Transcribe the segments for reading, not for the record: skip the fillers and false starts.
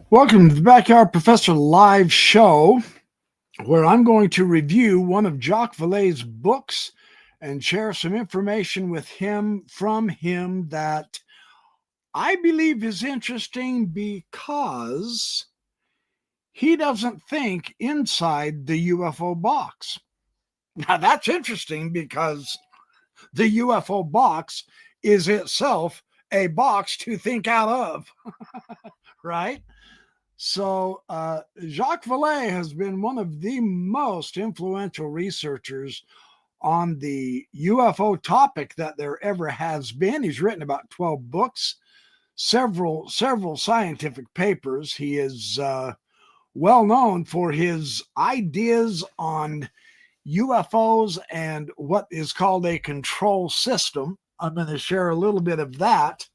Welcome to the Backyard Professor live show, where I'm going to review one of Jacques Vallee's books and share some information with him from him that I believe is interesting because he doesn't think inside the UFO box. Now that's interesting because the UFO box is itself a box to think out of, right? So Jacques Vallee has been one of the most influential researchers on the UFO topic that there ever has been. He's written about 12 books, several scientific papers. He is well known for his ideas on UFOs and what is called a control system. I'm going to share a little bit of that.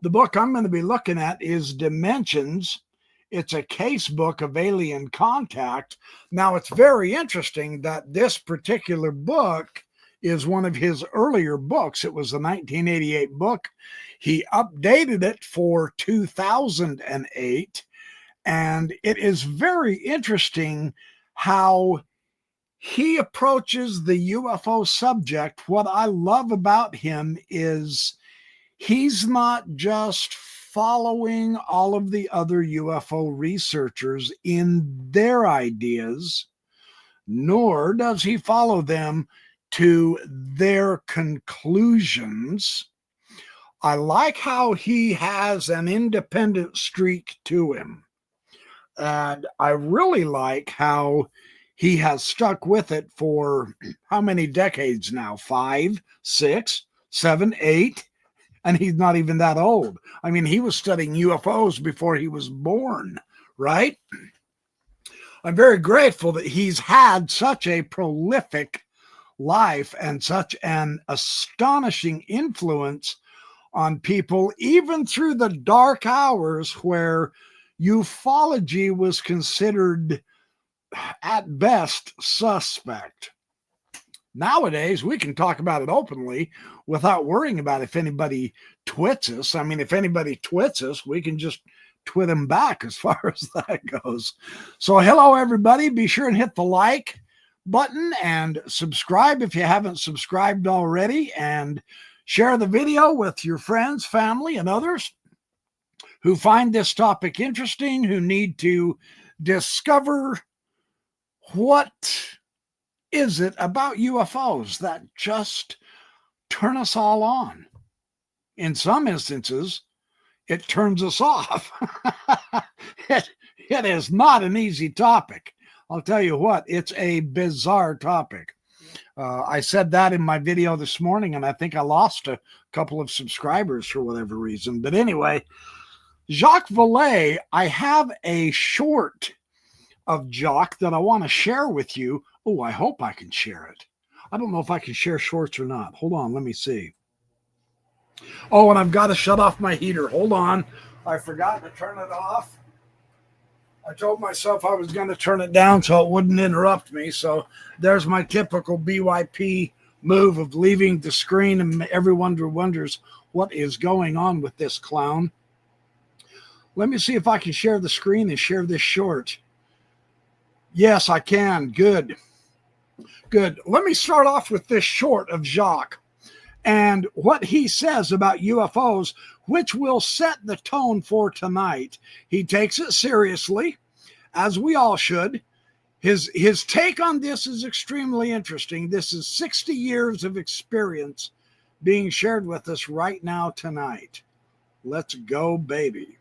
The book I'm going to be looking at is Dimensions. It's a case book of alien contact. Now, it's very interesting that this particular book is one of his earlier books. It was a 1988 book. He updated it for 2008. And it is very interesting how he approaches the UFO subject. What I love about him is he's not just following all of the other UFO researchers in their ideas, nor does he follow them to their conclusions. I like how he has an independent streak to him. And I really like how he has stuck with it for how many decades now? 5, 6, 7, 8. And he's not even that old. I mean, he was studying UFOs before he was born, right? I'm very grateful that he's had such a prolific life and such an astonishing influence on people, even through the dark hours where ufology was considered, at best, suspect. Nowadays, we can talk about it openly without worrying about if anybody twits us. I mean, if anybody twits us, we can just twit them back as far as that goes. So hello, everybody. Be sure and hit the like button and subscribe if you haven't subscribed already, and share the video with your friends, family, and others who find this topic interesting, who need to discover what is it about UFOs that just turn us all on. In some instances, it turns us off. it is not an easy topic. I'll tell you what, it's a bizarre topic. I said that in my video this morning, and I think I lost a couple of subscribers for whatever reason. But anyway, Jacques Vallee, I have a short of Jacques that I want to share with you. Oh, I hope I can share it. I don't know if I can share shorts or not. Hold on, let me see. Oh, and I've got to shut off my heater. Hold on. I forgot to turn it off. I told myself I was going to turn it down so it wouldn't interrupt me. So there's my typical BYP move of leaving the screen, and everyone wonders what is going on with this clown. Let me see if I can share the screen and share this short. Yes, I can. Good. Good. Let me start off with this short of Jacques and what he says about UFOs, which will set the tone for tonight. He takes it seriously, as we all should. His take on this is extremely interesting. This is 60 years of experience being shared with us right now tonight. Let's go, baby.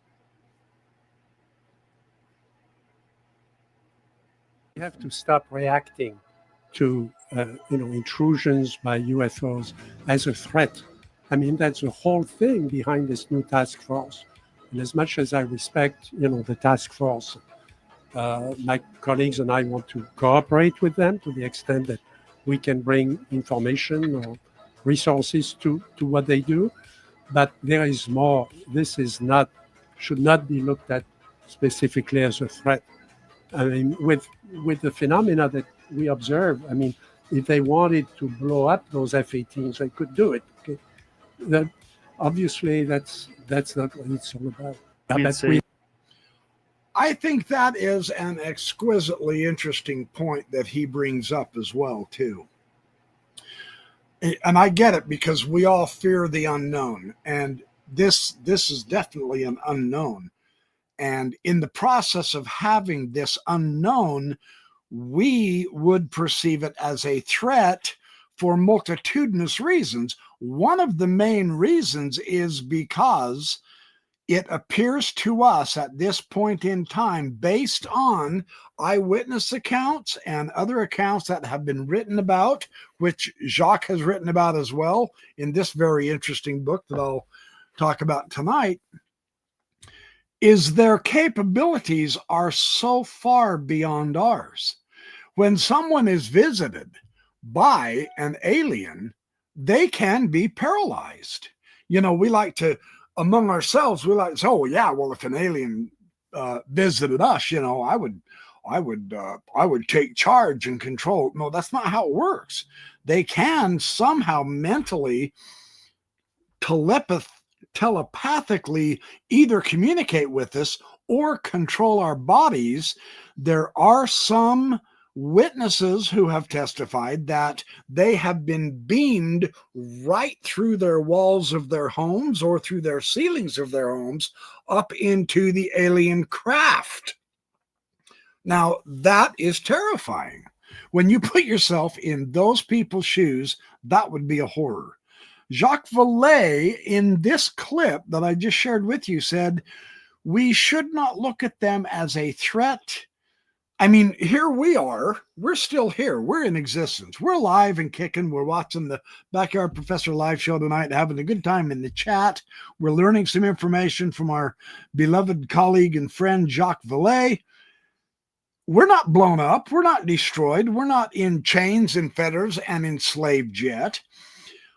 We have to stop reacting to intrusions by UFOs as a threat. I mean, that's the whole thing behind this new task force. And as much as I respect, the task force, my colleagues and I want to cooperate with them to the extent that we can bring information or resources to what they do. But there is more. This should not be looked at specifically as a threat. I mean, with the phenomena that we observe, I mean, if they wanted to blow up those F-18s, they could do it. Okay? Obviously, that's not what it's all about. I think that is an exquisitely interesting point that he brings up as well, too. And I get it, because we all fear the unknown, and this is definitely an unknown. And in the process of having this unknown, we would perceive it as a threat for multitudinous reasons. One of the main reasons is because it appears to us at this point in time, based on eyewitness accounts and other accounts that have been written about, which Jacques has written about as well in this very interesting book that I'll talk about tonight, is their capabilities are so far beyond ours. When someone is visited by an alien, they can be paralyzed. You know, we like to, among ourselves, we like to say, oh yeah, well, if an alien visited us, you know, I would take charge and control. No, that's not how it works. They can somehow mentally, telepathically either communicate with us or control our bodies. There are some witnesses who have testified that they have been beamed right through their walls of their homes or through their ceilings of their homes up into the alien craft. Now, that is terrifying. When you put yourself in those people's shoes, that would be a horror. Jacques Vallee, in this clip that I just shared with you, said, we should not look at them as a threat. I mean, here we are. We're still here. We're in existence. We're alive and kicking. We're watching the Backyard Professor live show tonight, having a good time in the chat. We're learning some information from our beloved colleague and friend, Jacques Vallee. We're not blown up. We're not destroyed. We're not in chains and fetters and enslaved yet.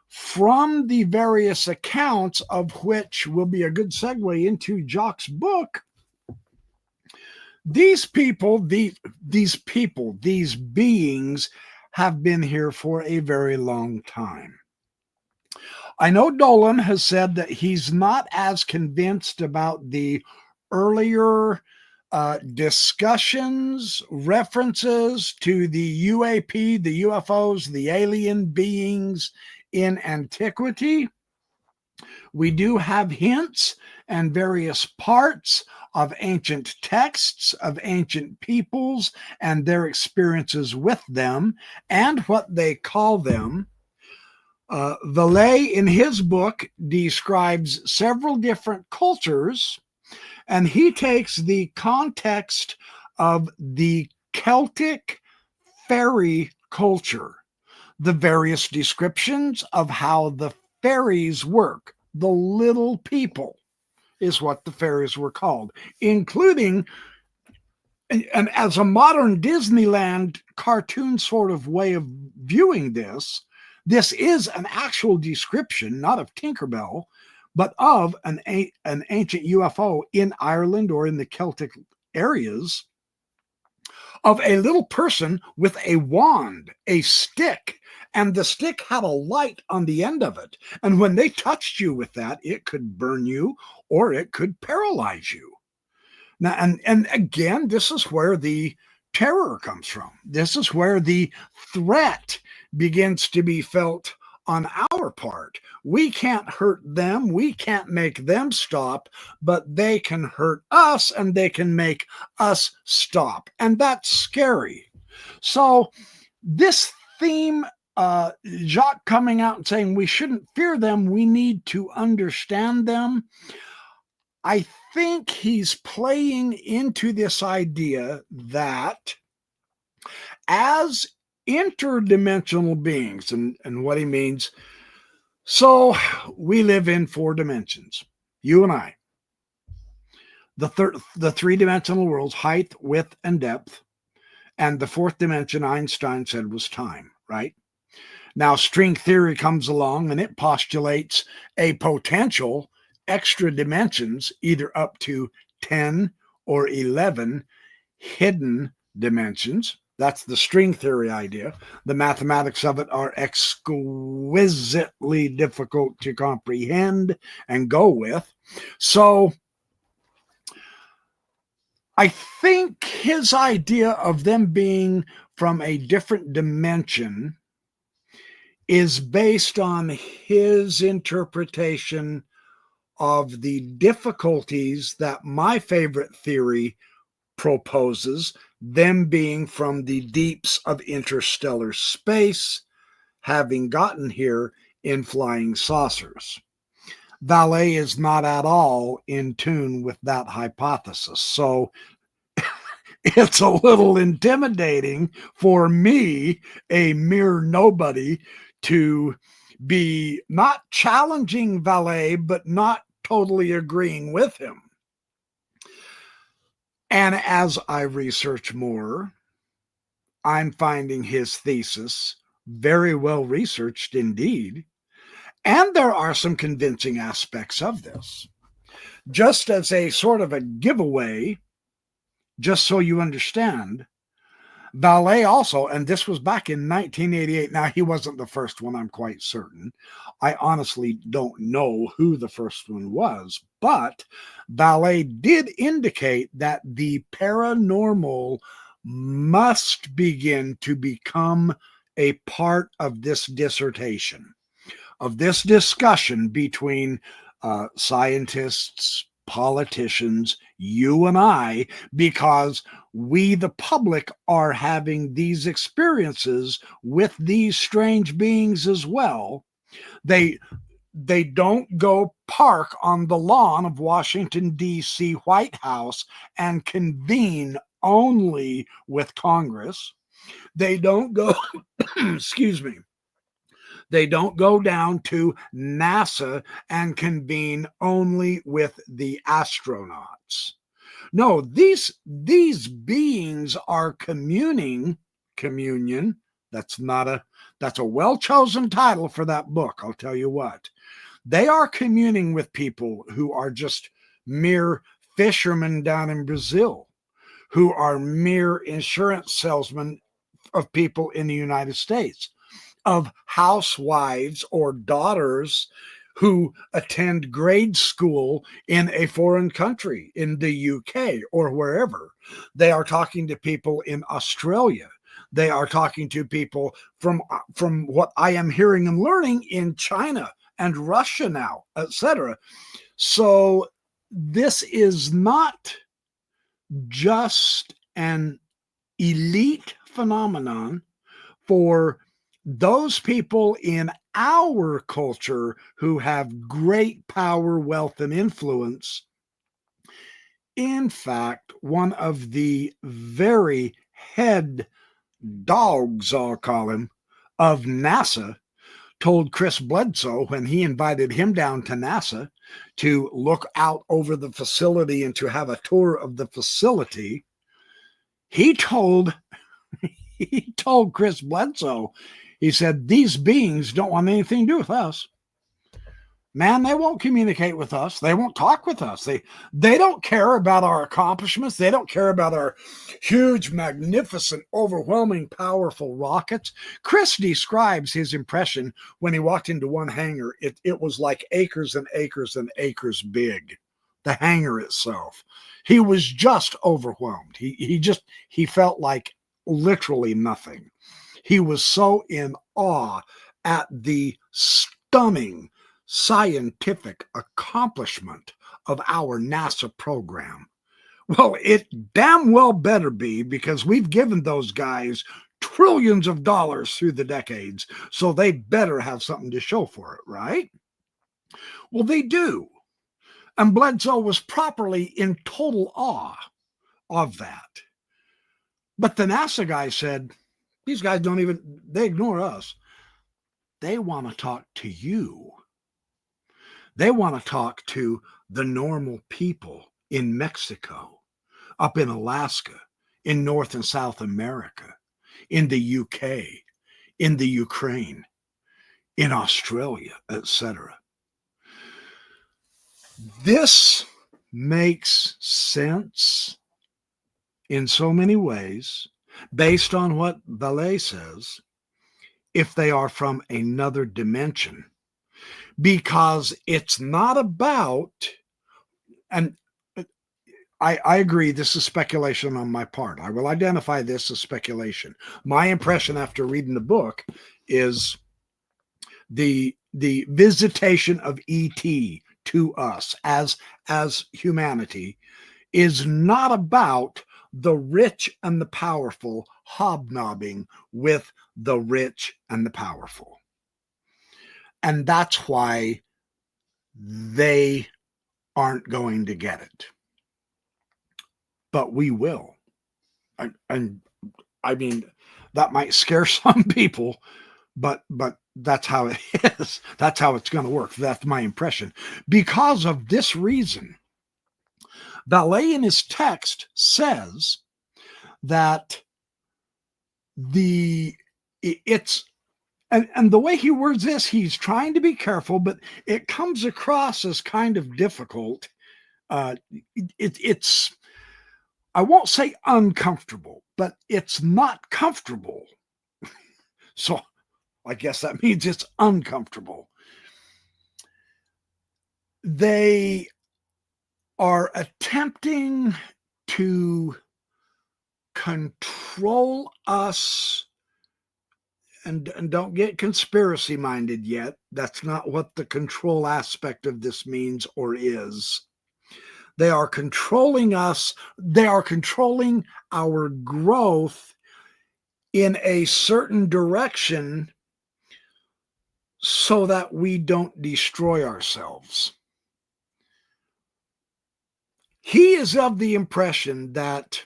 From the various accounts, of which will be a good segue into Jacques' book, these beings have been here for a very long time. I know Dolan has said that he's not as convinced about the earlier discussions, references to the UAP, the UFOs, the alien beings in antiquity. We do have hints and various parts of ancient texts of ancient peoples and their experiences with them and what they call them. Vallee, in his book, describes several different cultures, and he takes the context of the Celtic fairy culture, the various descriptions of how the fairies work. The little people is what the fairies were called, including, and as a modern Disneyland cartoon sort of way of viewing this, this is an actual description, not of Tinkerbell, but of an ancient UFO in Ireland or in the Celtic areas, of a little person with a wand, a stick, and the stick had a light on the end of it. And when they touched you with that, it could burn you or it could paralyze you. Now, and again, this is where the terror comes from. This is where the threat begins to be felt on our part. We can't hurt them. We can't make them stop, but they can hurt us and they can make us stop. And that's scary. So this theme, Jacques coming out and saying we shouldn't fear them, we need to understand them. I think he's playing into this idea that as interdimensional beings, and what he means, so we live in 4 dimensions, you and I. The 3-dimensional worlds, height, width, and depth. And the 4th dimension, Einstein said, was time, right? Now, string theory comes along and it postulates a potential extra dimensions, either up to 10 or 11 hidden dimensions. That's the string theory idea. The mathematics of it are exquisitely difficult to comprehend and go with. So I think his idea of them being from a different dimension is based on his interpretation of the difficulties that my favorite theory proposes, them being from the deeps of interstellar space, having gotten here in flying saucers. Vallee is not at all in tune with that hypothesis. So it's a little intimidating for me, a mere nobody, to be not challenging Vallee, but not totally agreeing with him. And as I research more, I'm finding his thesis very well researched indeed. And there are some convincing aspects of this. Just as a sort of a giveaway, just so you understand, Vallee also, and this was back in 1988. Now, he wasn't the first one, I'm quite certain. I honestly don't know who the first one was, but Vallee did indicate that the paranormal must begin to become a part of this dissertation, of this discussion between scientists, politicians, you and I, because we, the public, are having these experiences with these strange beings as well. They don't go park on the lawn of Washington, D.C. White House and convene only with Congress. They don't go, excuse me, they don't go down to NASA and convene only with the astronauts. No, these beings are communion. That's a well-chosen title for that book, I'll tell you what. They are communing with people who are just mere fishermen down in Brazil, who are mere insurance salesmen of people in the United States, of housewives or daughters who attend grade school in a foreign country, in the UK or wherever. They are talking to people in Australia. They are talking to people from what I am hearing and learning in China and Russia now, etc. So this is not just an elite phenomenon for those people in our culture who have great power, wealth, and influence. In fact, one of the very head dogs, I'll call him, of NASA told Chris Bledsoe when he invited him down to NASA to look out over the facility and to have a tour of the facility, he told Chris Bledsoe, he said, these beings don't want anything to do with us. Man, they won't communicate with us. They won't talk with us. They don't care about our accomplishments. They don't care about our huge, magnificent, overwhelming, powerful rockets. Chris describes his impression when he walked into one hangar. It was like acres and acres and acres big, the hangar itself. He was just overwhelmed. He felt like literally nothing. He was so in awe at the stunning scientific accomplishment of our NASA program. Well, it damn well better be, because we've given those guys trillions of dollars through the decades, so they better have something to show for it, right? Well, they do. And Bledsoe was properly in total awe of that. But the NASA guy said, these guys they ignore us. They want to talk to you. They want to talk to the normal people in Mexico, up in Alaska, in North and South America, in the UK, in the Ukraine, in Australia, etc. This makes sense in so many ways, based on what Vallee says, if they are from another dimension. Because it's not about, and I agree. This is speculation on my part. I will identify this as speculation. My impression after reading the book is the visitation of ET to us as humanity is not about the rich and the powerful hobnobbing with the rich and the powerful. And that's why they aren't going to get it. But we will. And I mean, that might scare some people, but that's how it is. That's how it's going to work. That's my impression. Because of this reason, Vallee in his text says that it's and the way he words this, he's trying to be careful, but it comes across as kind of difficult. It's I won't say uncomfortable, but it's not comfortable. So I guess that means it's uncomfortable. They are attempting to control us, and don't get conspiracy minded yet. That's not what the control aspect of this means or is. They are controlling us. They are controlling our growth in a certain direction so that we don't destroy ourselves. He is of the impression that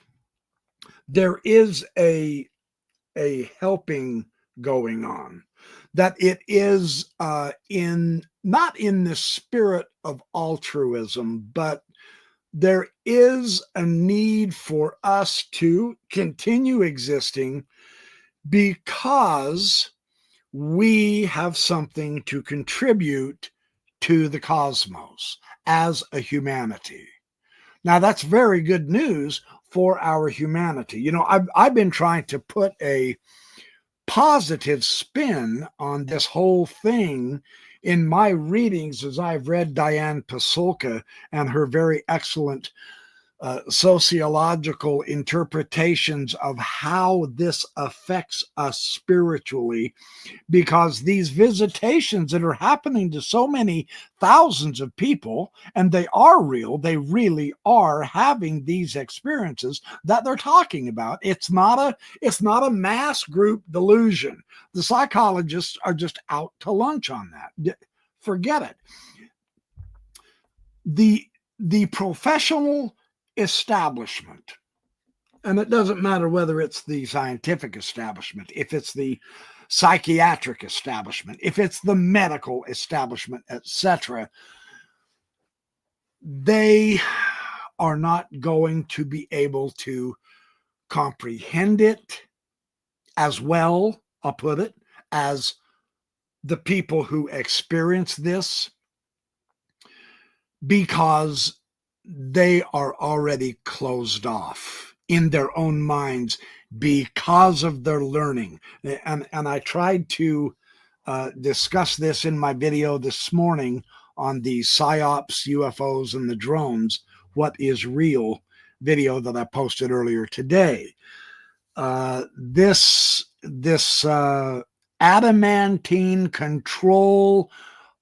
there is a helping going on, that it is not in the spirit of altruism, but there is a need for us to continue existing because we have something to contribute to the cosmos as a humanity. Now, that's very good news for our humanity. You know, I've been trying to put a positive spin on this whole thing in my readings as I've read Diane Pasulka and her very excellent sociological interpretations of how this affects us spiritually, because these visitations that are happening to so many thousands of people, and they are real, they really are having these experiences that they're talking about. It's not a mass group delusion. The psychologists are just out to lunch on that. Forget it. The professional establishment, and it doesn't matter whether it's the scientific establishment, if it's the psychiatric establishment, if it's the medical establishment, etc., they are not going to be able to comprehend it as well, I'll put it, as the people who experience this, because they are already closed off in their own minds because of their learning. And I tried to discuss this in my video this morning on the PSYOPs, UFOs, and the drones, What is Real video that I posted earlier today. This adamantine control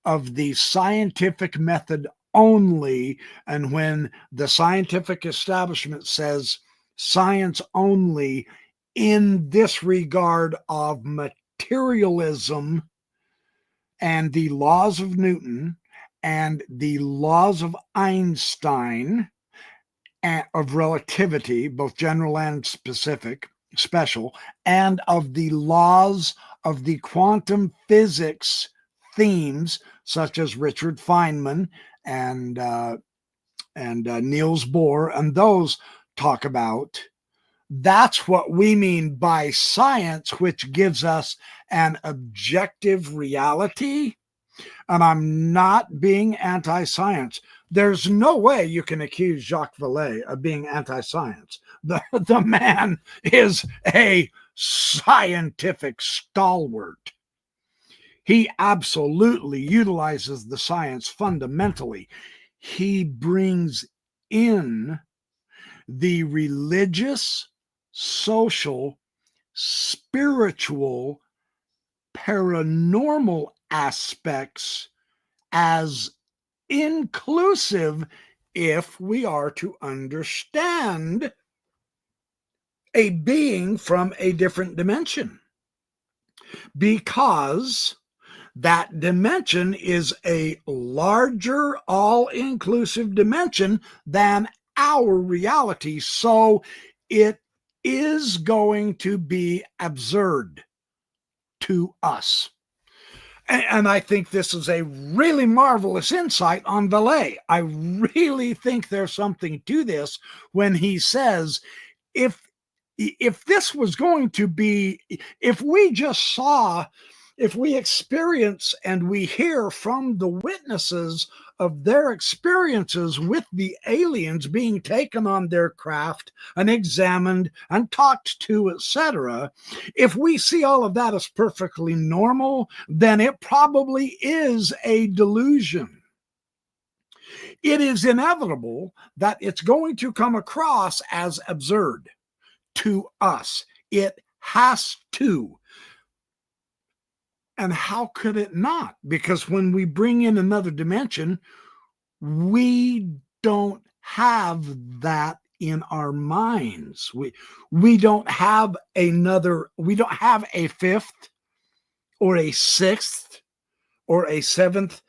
of the scientific method only, and when the scientific establishment says science only in this regard of materialism and the laws of Newton and the laws of Einstein and of relativity, both general and special, and of the laws of the quantum physics themes, such as Richard Feynman and Niels Bohr, and those talk about. That's what we mean by science, which gives us an objective reality. And I'm not being anti-science. There's no way you can accuse Jacques Vallee of being anti-science. The man is a scientific stalwart. He absolutely utilizes the science fundamentally. He brings in the religious, social, spiritual, paranormal aspects as inclusive if we are to understand a being from a different dimension, because that dimension is a larger, all-inclusive dimension than our reality. So it is going to be absurd to us. And I think this is a really marvelous insight on Vallee. I really think there's something to this when he says, if this was going to be, if we just saw, if we experience and we hear from the witnesses of their experiences with the aliens being taken on their craft and examined and talked to, etc., if we see all of that as perfectly normal, then it probably is a delusion. It is inevitable that it's going to come across as absurd to us. It has to. And how could it not? Because when we bring in another dimension, we don't have that in our minds. We don't have we don't have a fifth or a sixth or a seventh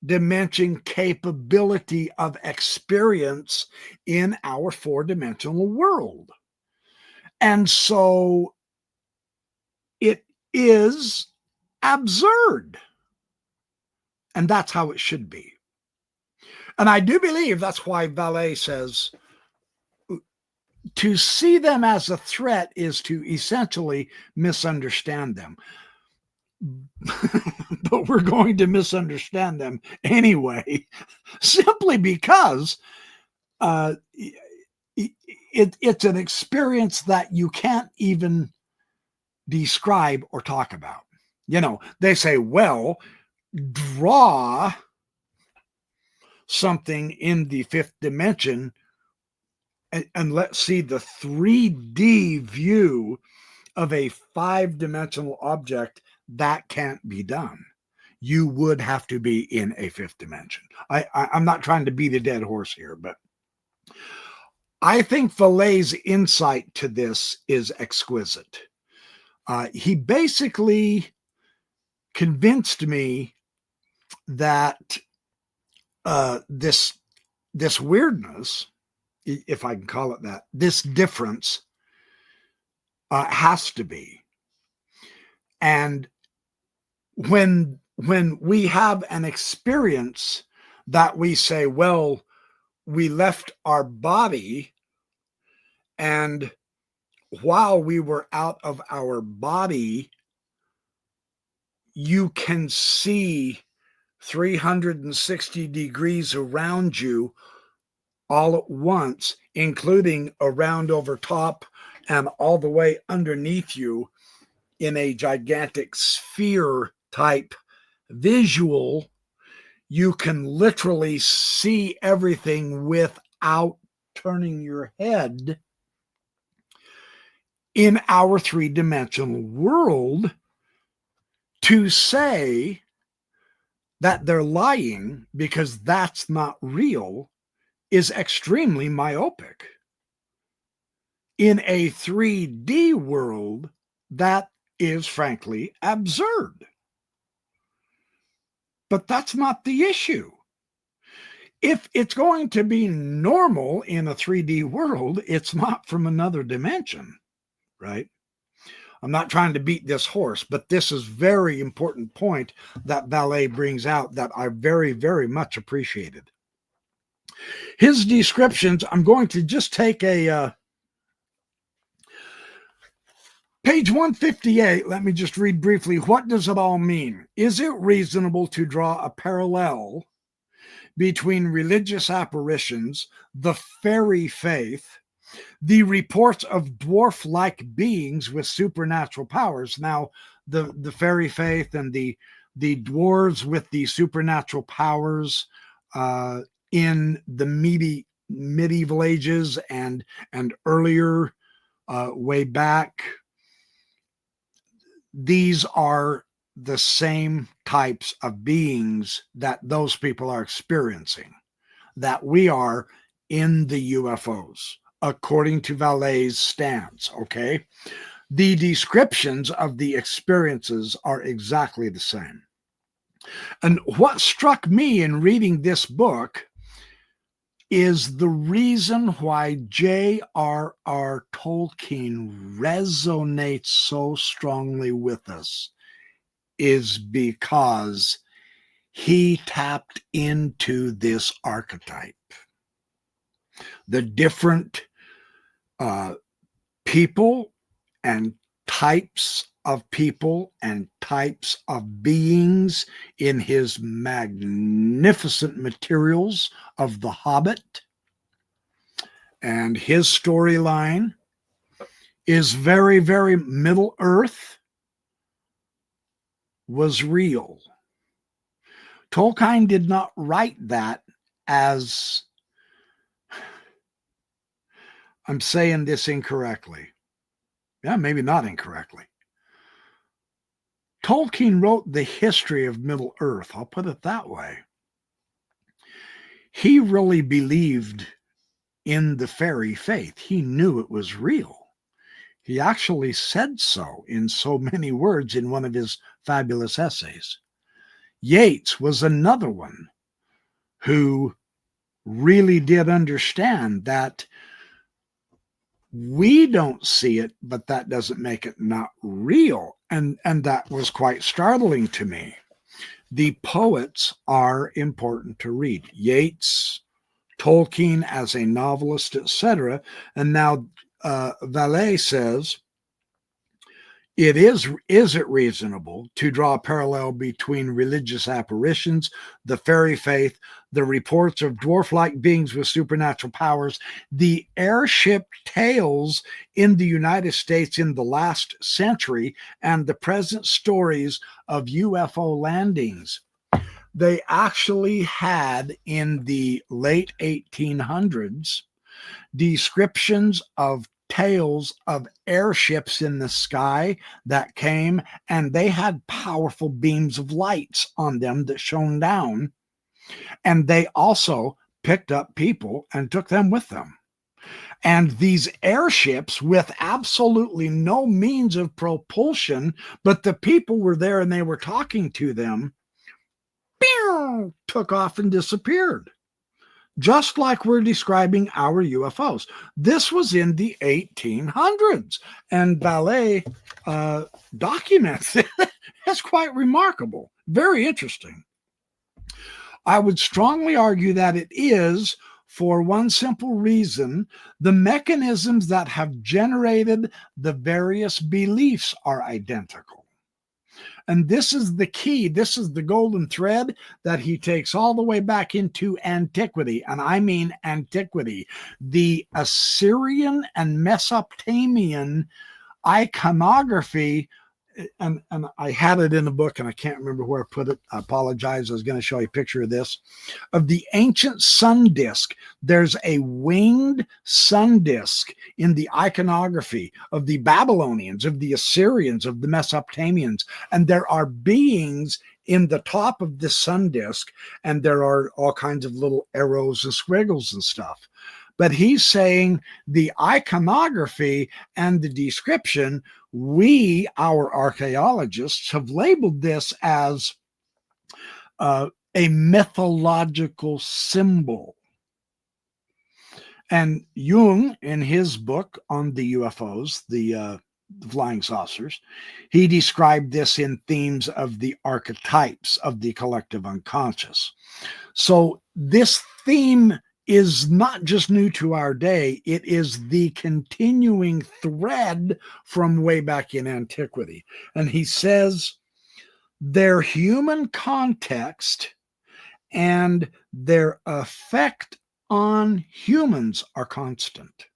dimension capability of experience in our four-dimensional world. And so it is absurd. And that's how it should be. And I do believe that's why Vallee says to see them as a threat is to essentially misunderstand them. But we're going to misunderstand them anyway, simply because it's an experience that you can't even describe or talk about. You know, they say, well, draw something in the fifth dimension and let's see the 3D view of a five-dimensional object. That can't be done. You would have to be in a fifth dimension. I'm not trying to beat a dead horse here, but I think Vallee's insight to this is exquisite. He basically convinced me that this weirdness, if I can call it that, this difference has to be. And when we have an experience that we say, well, we left our body, and while we were out of our body, you can see 360 degrees around you all at once, including around, over top, and all the way underneath you in a gigantic sphere type visual. You can literally see everything without turning your head in our three-dimensional world. To say that they're lying because that's not real is extremely myopic. In a 3D world, that is frankly absurd. But that's not the issue. If it's going to be normal in a 3D world, it's not from another dimension, right? I'm not trying to beat this horse, but this is a very important point that Vallee brings out that I very, very much appreciated. His descriptions, I'm going to just take a page 158. Let me just read briefly. What does it all mean? Is it reasonable to draw a parallel between religious apparitions, the fairy faith, the reports of dwarf-like beings with supernatural powers? Now, the fairy faith and the dwarves with the supernatural powers in the medieval ages and earlier, way back, these are the same types of beings that those people are experiencing, that we are in the UFOs, according to Vallee's stance, okay? The descriptions of the experiences are exactly the same. And what struck me in reading this book is the reason why J.R.R. Tolkien resonates so strongly with us is because he tapped into this archetype. The different people and types of people and types of beings in his magnificent materials of The Hobbit. And his storyline is very, very Middle Earth was real. Tolkien did not write that as, I'm saying this incorrectly. Yeah, maybe not incorrectly. Tolkien wrote the history of Middle Earth. I'll put it that way. He really believed in the fairy faith. He knew it was real. He actually said so in so many words in one of his fabulous essays. Yeats was another one who really did understand that we don't see it, but that doesn't make it not real. And that was quite startling to me. The poets are important to read. Yeats, Tolkien as a novelist, etc. And now Vallee says, is it reasonable to draw a parallel between religious apparitions, the fairy faith, the reports of dwarf-like beings with supernatural powers, the airship tales in the United States in the last century, and the present stories of UFO landings? They actually had in the late 1800s descriptions of tales of airships in the sky that came, and they had powerful beams of lights on them that shone down, and they also picked up people and took them with them. And these airships with absolutely no means of propulsion, but the people were there and they were talking to them, took off and disappeared. Just like we're describing our UFOs. This was in the 1800s, and Vallee documents it. That's quite remarkable. Very interesting. I would strongly argue that it is, for one simple reason: the mechanisms that have generated the various beliefs are identical. And this is the key. This is the golden thread that he takes all the way back into antiquity. And I mean antiquity. The Assyrian and Mesopotamian iconography, and I had it in the book and I can't remember where I put it. I apologize. I was going to show you a picture of this. Of the ancient sun disk. There's a winged sun disk in the iconography of the Babylonians, of the Assyrians, of the Mesopotamians. And there are beings in the top of the sun disk, and there are all kinds of little arrows and squiggles and stuff. But he's saying the iconography and the description, we, our archaeologists, have labeled this as a mythological symbol. And Jung, in his book on the UFOs, the flying saucers, he described this in themes of the archetypes of the collective unconscious. So this theme is not just new to our day, it is the continuing thread from way back in antiquity. And he says their human context and their effect on humans are constant.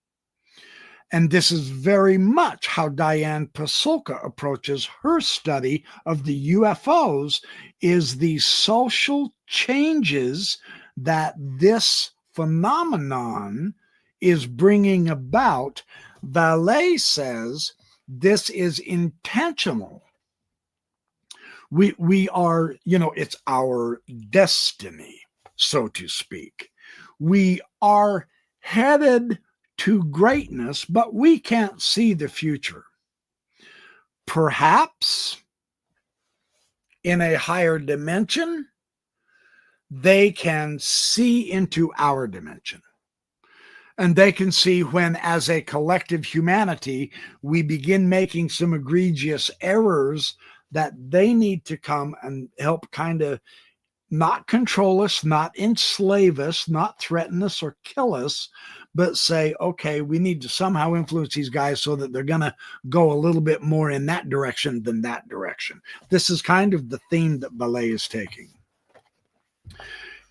And this is very much how Diane Pasulka approaches her study of the UFOs, is the social changes that this phenomenon is bringing about, Vallee says this is intentional. We are, it's our destiny, so to speak. We are headed to greatness, but we can't see the future. Perhaps in a higher dimension, they can see into our dimension. And they can see when, as a collective humanity, we begin making some egregious errors, that they need to come and help kind of not control us, not enslave us, not threaten us or kill us, but say, okay, we need to somehow influence these guys so that they're going to go a little bit more in that direction than that direction. This is kind of the theme that Vallee is taking.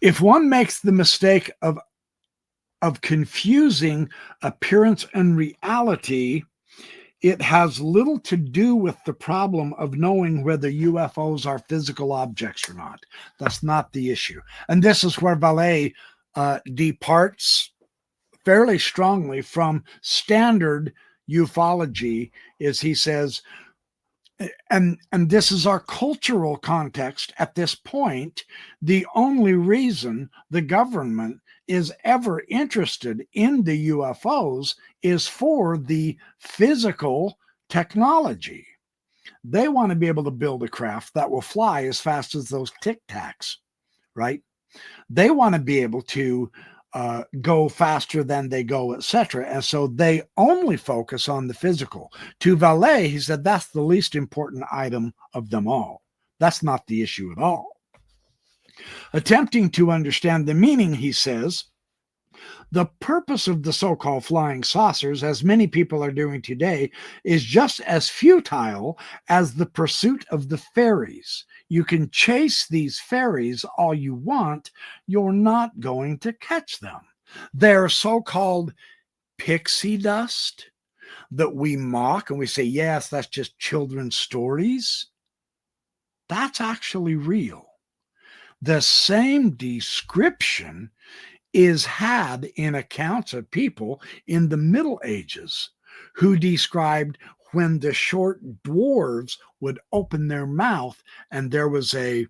If one makes the mistake of confusing appearance and reality, it has little to do with the problem of knowing whether UFOs are physical objects or not. That's not the issue. And this is where Vallee departs fairly strongly from standard ufology, is he says, and this is our cultural context at this point, the only reason the government is ever interested in the UFOs is for the physical technology. They want to be able to build a craft that will fly as fast as those Tic Tacs, right? They want to be able to go faster than they go, etc. And so they only focus on the physical. To Vallee, he said that's the least important item of them all. That's not the issue at all. Attempting to understand the meaning, he says, the purpose of the so-called flying saucers, as many people are doing today, is just as futile as the pursuit of the fairies. You can chase these fairies all you want, you're not going to catch them. They're so-called pixie dust that we mock and we say, yes, that's just children's stories. That's actually real. The same description is had in accounts of people in the Middle Ages who described when the short dwarves would open their mouth and there was an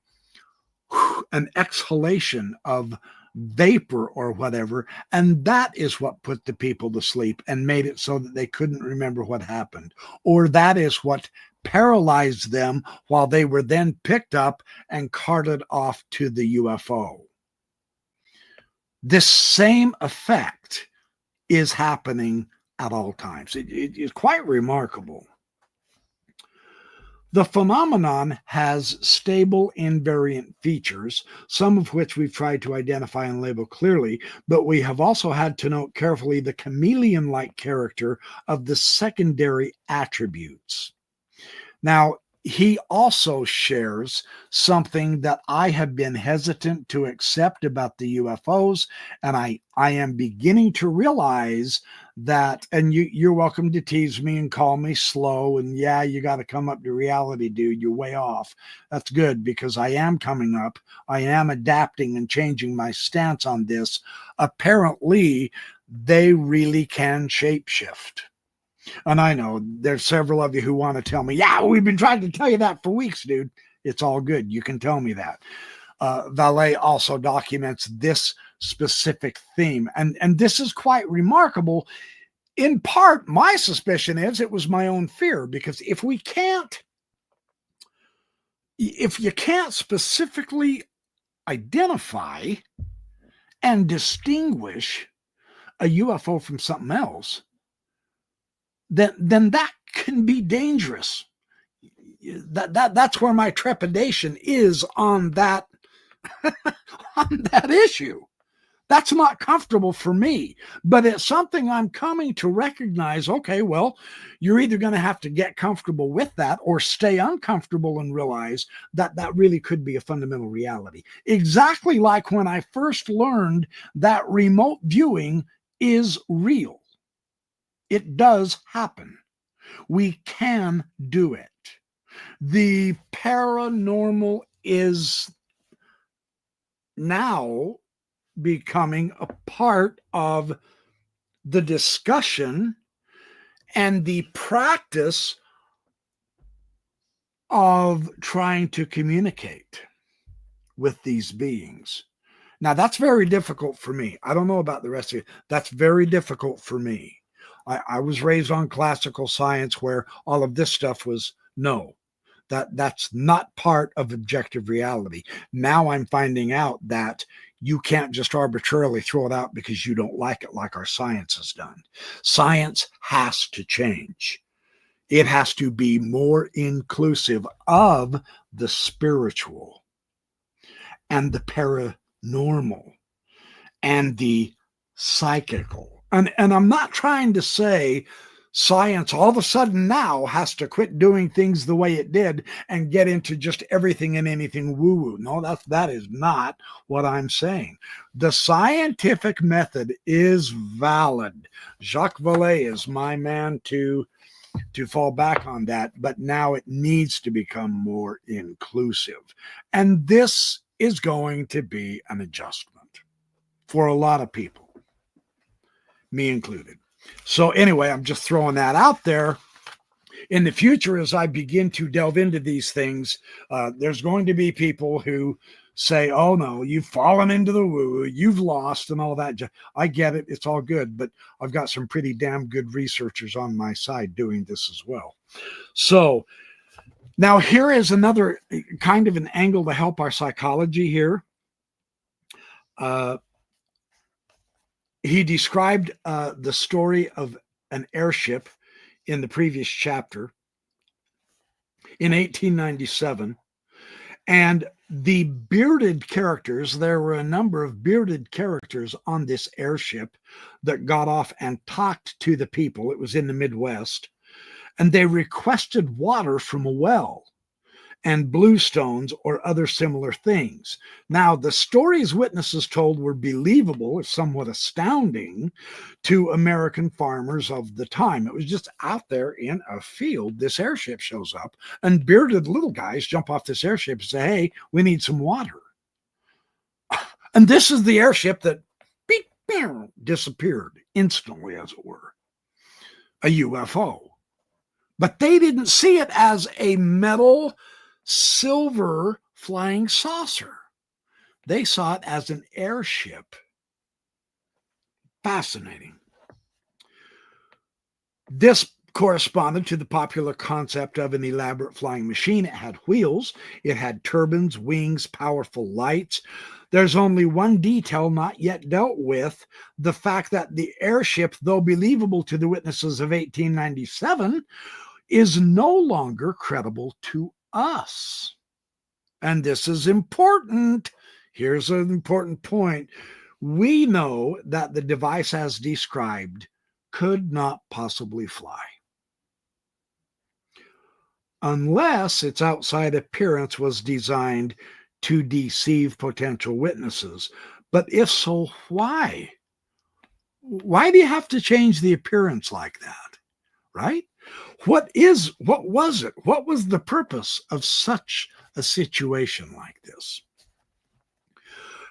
exhalation of vapor or whatever, and that is what put the people to sleep and made it so that they couldn't remember what happened, or that is what paralyzed them while they were then picked up and carted off to the UFO. This same effect is happening at all times. It is quite remarkable. The phenomenon has stable invariant features, some of which we've tried to identify and label clearly, but we have also had to note carefully the chameleon-like character of the secondary attributes. Now, he also shares something that I have been hesitant to accept about the UFOs, and I am beginning to realize that, and you're welcome to tease me and call me slow, and yeah, you got to come up to reality, dude, you're way off. That's good, because I am coming up. I am adapting and changing my stance on this. Apparently, they really can shapeshift. And I know there's several of you who want to tell me, yeah, we've been trying to tell you that for weeks, dude. It's all good. You can tell me that. Vallee also documents this specific theme. And this is quite remarkable. In part, my suspicion is it was my own fear, because if you can't specifically identify and distinguish a UFO from something else, then that can be dangerous. That's where my trepidation is on that on that issue. That's not comfortable for me, but it's something I'm coming to recognize. Okay, well, you're either going to have to get comfortable with that or stay uncomfortable and realize that that really could be a fundamental reality. Exactly like when I first learned that remote viewing is real. It does happen. We can do it. The paranormal is now becoming a part of the discussion and the practice of trying to communicate with these beings. Now, that's very difficult for me. I don't know about the rest of you. That's very difficult for me. I was raised on classical science where all of this stuff was no. That's not part of objective reality. Now I'm finding out that you can't just arbitrarily throw it out because you don't like it, like our science has done. Science has to change. It has to be more inclusive of the spiritual and the paranormal and the psychical. And I'm not trying to say science all of a sudden now has to quit doing things the way it did and get into just everything and anything woo-woo. No, that is not what I'm saying. The scientific method is valid. Jacques Vallee is my man to fall back on that, but now it needs to become more inclusive. And this is going to be an adjustment for a lot of people, me included. So anyway, I'm just throwing that out there. In the future, as I begin to delve into these things, there's going to be people who say, oh no, you've fallen into the woo, you've lost and all that. I get it. It's all good. But I've got some pretty damn good researchers on my side doing this as well. So now here is another kind of an angle to help our psychology here. He described the story of an airship in the previous chapter in 1897. And the bearded characters, there were a number of bearded characters on this airship that got off and talked to the people. It was in the Midwest. And they requested water from a well and bluestones or other similar things. Now, the stories witnesses told were believable, if somewhat astounding, to American farmers of the time. It was just out there in a field. This airship shows up, and bearded little guys jump off this airship and say, hey, we need some water. And this is the airship that beep, beep, disappeared instantly, as it were. A UFO. But they didn't see it as a metal silver flying saucer. They saw it as an airship. Fascinating. This corresponded to the popular concept of an elaborate flying machine. It had wheels, it had turbines, wings, powerful lights. There's only one detail not yet dealt with: the fact that the airship, though believable to the witnesses of 1897, is no longer credible to us. And this is important. Here's an important point. We know that the device as described could not possibly fly, unless its outside appearance was designed to deceive potential witnesses. But if so, why? Why do you have to change the appearance like that? Right? What was it? What was the purpose of such a situation like this?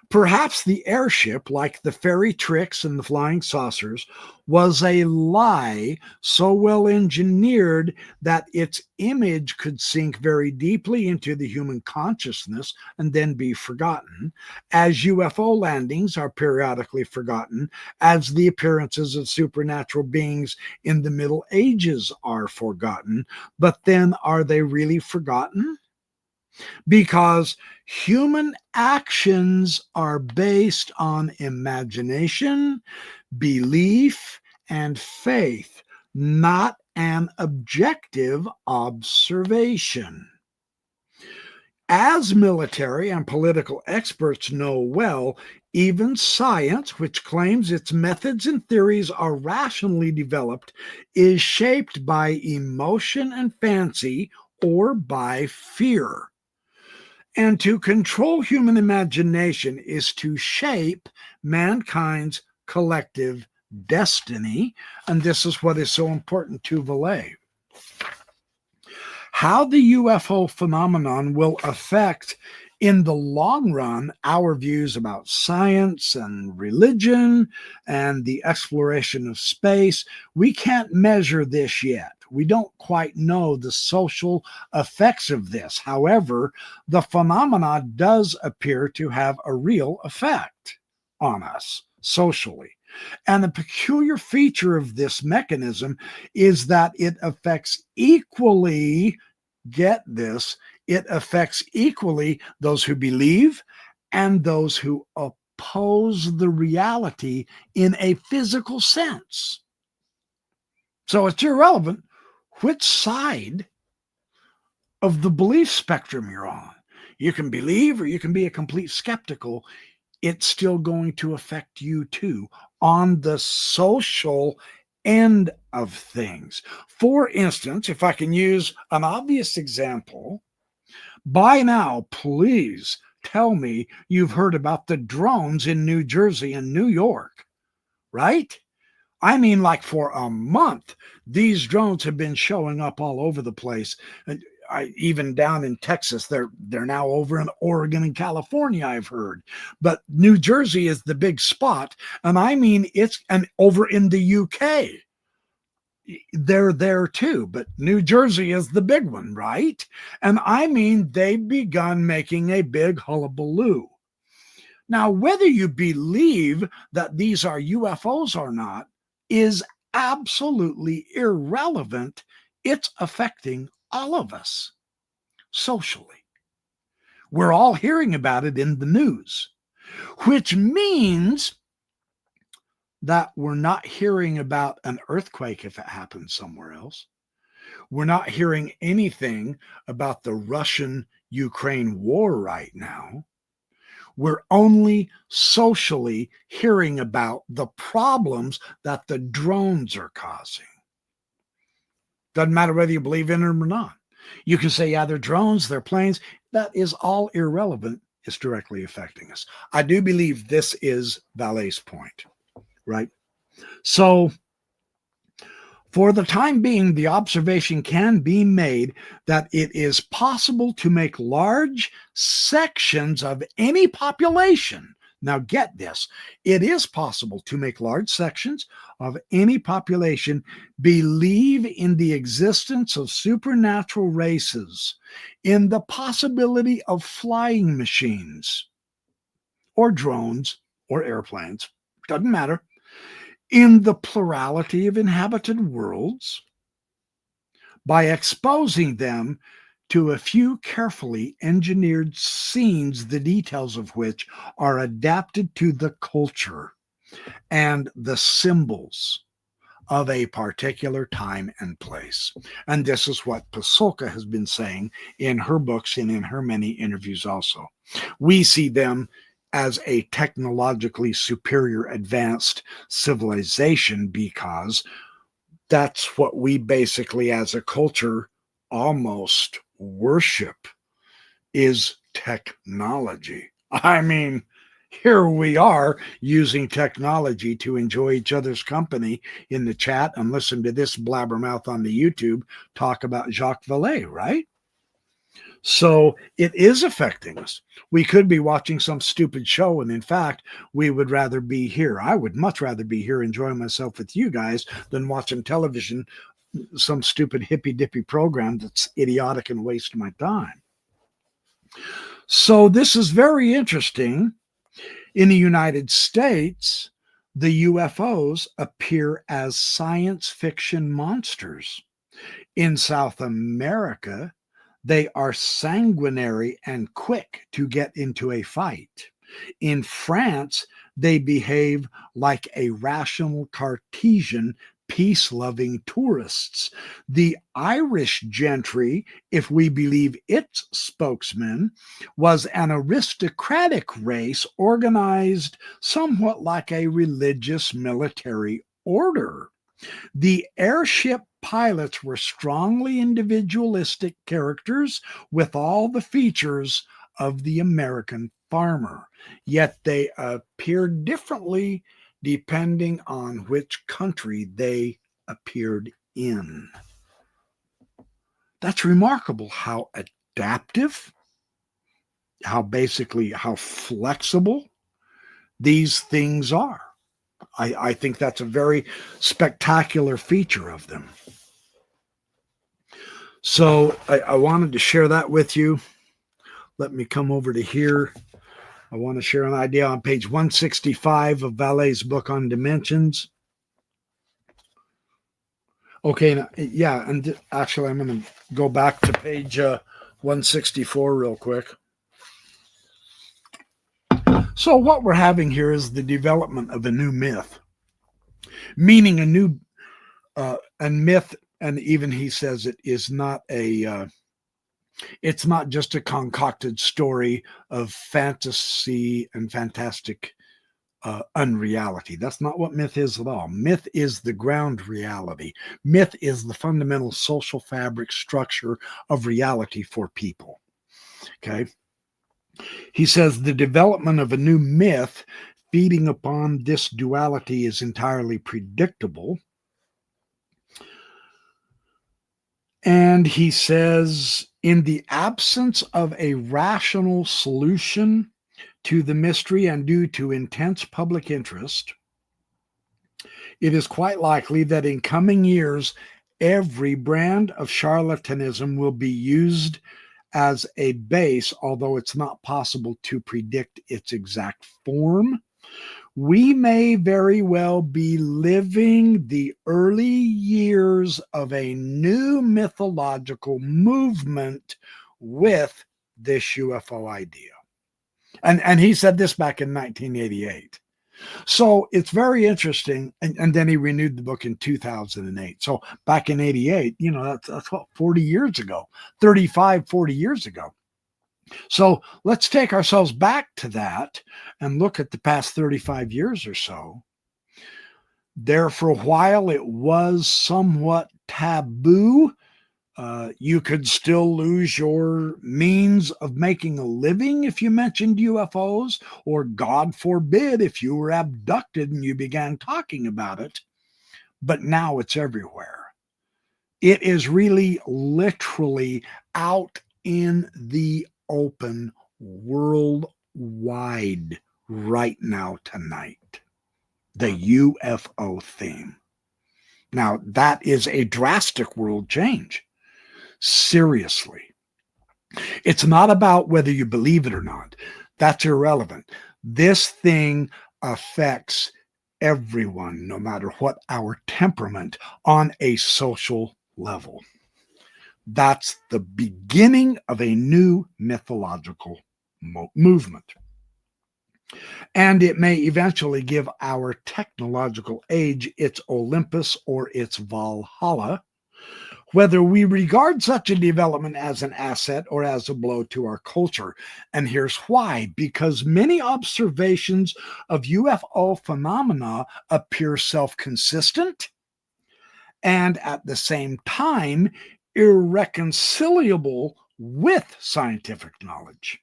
Perhaps the airship, like the fairy tricks and the flying saucers, was a lie so well engineered that its image could sink very deeply into the human consciousness and then be forgotten, as UFO landings are periodically forgotten, as the appearances of supernatural beings in the Middle Ages are forgotten. But then, are they really forgotten? Because human actions are based on imagination, belief, and faith, not an objective observation. As military and political experts know well, even science, which claims its methods and theories are rationally developed, is shaped by emotion and fancy, or by fear. And to control human imagination is to shape mankind's collective destiny. And this is what is so important to Vallee. How the UFO phenomenon will affect In the long run, our views about science and religion and the exploration of space, we can't measure this yet. We don't quite know the social effects of this. However, the phenomena does appear to have a real effect on us socially. And the peculiar feature of this mechanism is that it affects equally, get this, it affects equally those who believe and those who oppose the reality in a physical sense. So it's irrelevant which side of the belief spectrum you're on. You can believe or you can be a complete skeptical. It's still going to affect you too on the social end of things. For instance, if I can use an obvious example, by now, please tell me you've heard about the drones in New Jersey and New York, right? I mean, like for a month, these drones have been showing up all over the place. And even down in Texas, they're now over in Oregon and California, I've heard. But New Jersey is the big spot. And I mean, and over in the UK, they're there too. But New Jersey is the big one, right? And I mean, they've begun making a big hullabaloo. Now, whether you believe that these are UFOs or not is absolutely irrelevant. It's affecting all of us socially. We're all hearing about it in the news, which means that we're not hearing about an earthquake if it happens somewhere else. We're not hearing anything about the Russian-Ukraine war right now. We're only socially hearing about the problems that the drones are causing. Doesn't matter whether you believe in them or not. You can say, yeah, they're drones, they're planes. That is all irrelevant. It's directly affecting us. I do believe this is Vallee's point, right? So for the time being, the observation can be made that it is possible to make large sections of any population. Now get this, it is possible to make large sections of any population believe in the existence of supernatural races, in the possibility of flying machines, or drones, or airplanes, doesn't matter, in the plurality of inhabited worlds, by exposing them to a few carefully engineered scenes, the details of which are adapted to the culture and the symbols of a particular time and place. And this is what Pasulka has been saying in her books and in her many interviews also. We see them as a technologically superior advanced civilization because that's what we basically as a culture almost worship is technology. I mean, here we are using technology to enjoy each other's company in the chat and listen to this blabbermouth on the YouTube talk about Jacques Vallee, right? So it is affecting us. We could be watching some stupid show, and in fact, we would rather be here. I would much rather be here enjoying myself with you guys than watching television, some stupid hippy-dippy program that's idiotic and waste my time. So this is very interesting. In the United States, the UFOs appear as science fiction monsters. In South America, they are sanguinary and quick to get into a fight. In France, they behave like a rational Cartesian, peace-loving tourists. The Irish gentry, if we believe its spokesman, was an aristocratic race organized somewhat like a religious military order. The airship pilots were strongly individualistic characters with all the features of the American farmer, yet they appeared differently depending on which country they appeared in. That's remarkable how adaptive how flexible these things are. I think that's a very spectacular feature of them. So I wanted to share that with you. Let me come over to here. I want to share an idea on page 165 of Vallee's book on dimensions. Okay, now, yeah, and actually I'm going to go back to page 164 real quick. So what we're having here is the development of a new myth, meaning a new and myth, and even he says it is not it's not just a concocted story of fantasy and fantastic unreality. That's not what myth is at all. Myth is the ground reality. Myth is the fundamental social fabric structure of reality for people. Okay. He says the development of a new myth feeding upon this duality is entirely predictable. And he says, in the absence of a rational solution to the mystery and due to intense public interest, it is quite likely that in coming years, every brand of charlatanism will be used as a base, although it's not possible to predict its exact form. We may very well be living the early years of a new mythological movement with this UFO idea. And he said this back in 1988. So it's very interesting. And then he renewed the book in 2008. So back in 88, that's what, 40 years ago, 35, 40 years ago. So let's take ourselves back to that and look at the past 35 years or so. There for a while, it was somewhat taboo. You could still lose your means of making a living if you mentioned UFOs, or God forbid, if you were abducted and you began talking about it. But now it's everywhere. It is really literally out in the open worldwide right now tonight. The UFO theme. Now, that is a drastic world change. Seriously. It's not about whether you believe it or not. That's irrelevant. This thing affects everyone, no matter what our temperament, on a social level. That's the beginning of a new mythological movement. And it may eventually give our technological age its Olympus or its Valhalla. Whether we regard such a development as an asset or as a blow to our culture. And here's why. Because many observations of UFO phenomena appear self-consistent and at the same time irreconcilable with scientific knowledge.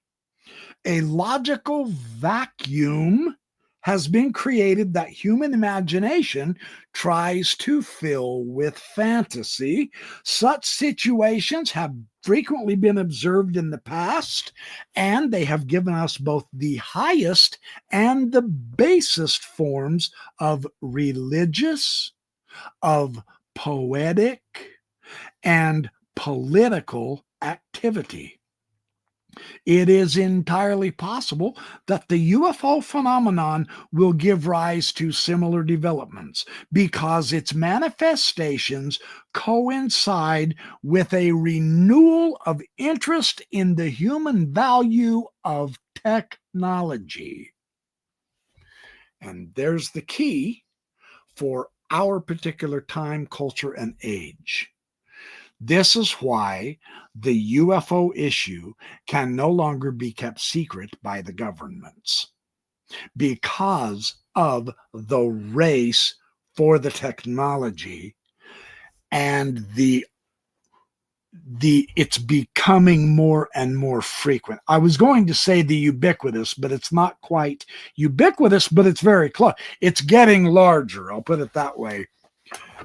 A logical vacuum has been created that human imagination tries to fill with fantasy. Such situations have frequently been observed in the past, and they have given us both the highest and the basest forms of religious, of poetic, and political activity. It is entirely possible that the UFO phenomenon will give rise to similar developments because its manifestations coincide with a renewal of interest in the human value of technology. And there's the key for our particular time, culture, and age. This is why the UFO issue can no longer be kept secret by the governments, because of the race for the technology and it's becoming more and more frequent. I was going to say the ubiquitous, but it's not quite ubiquitous, but it's very close. It's getting larger, I'll put it that way.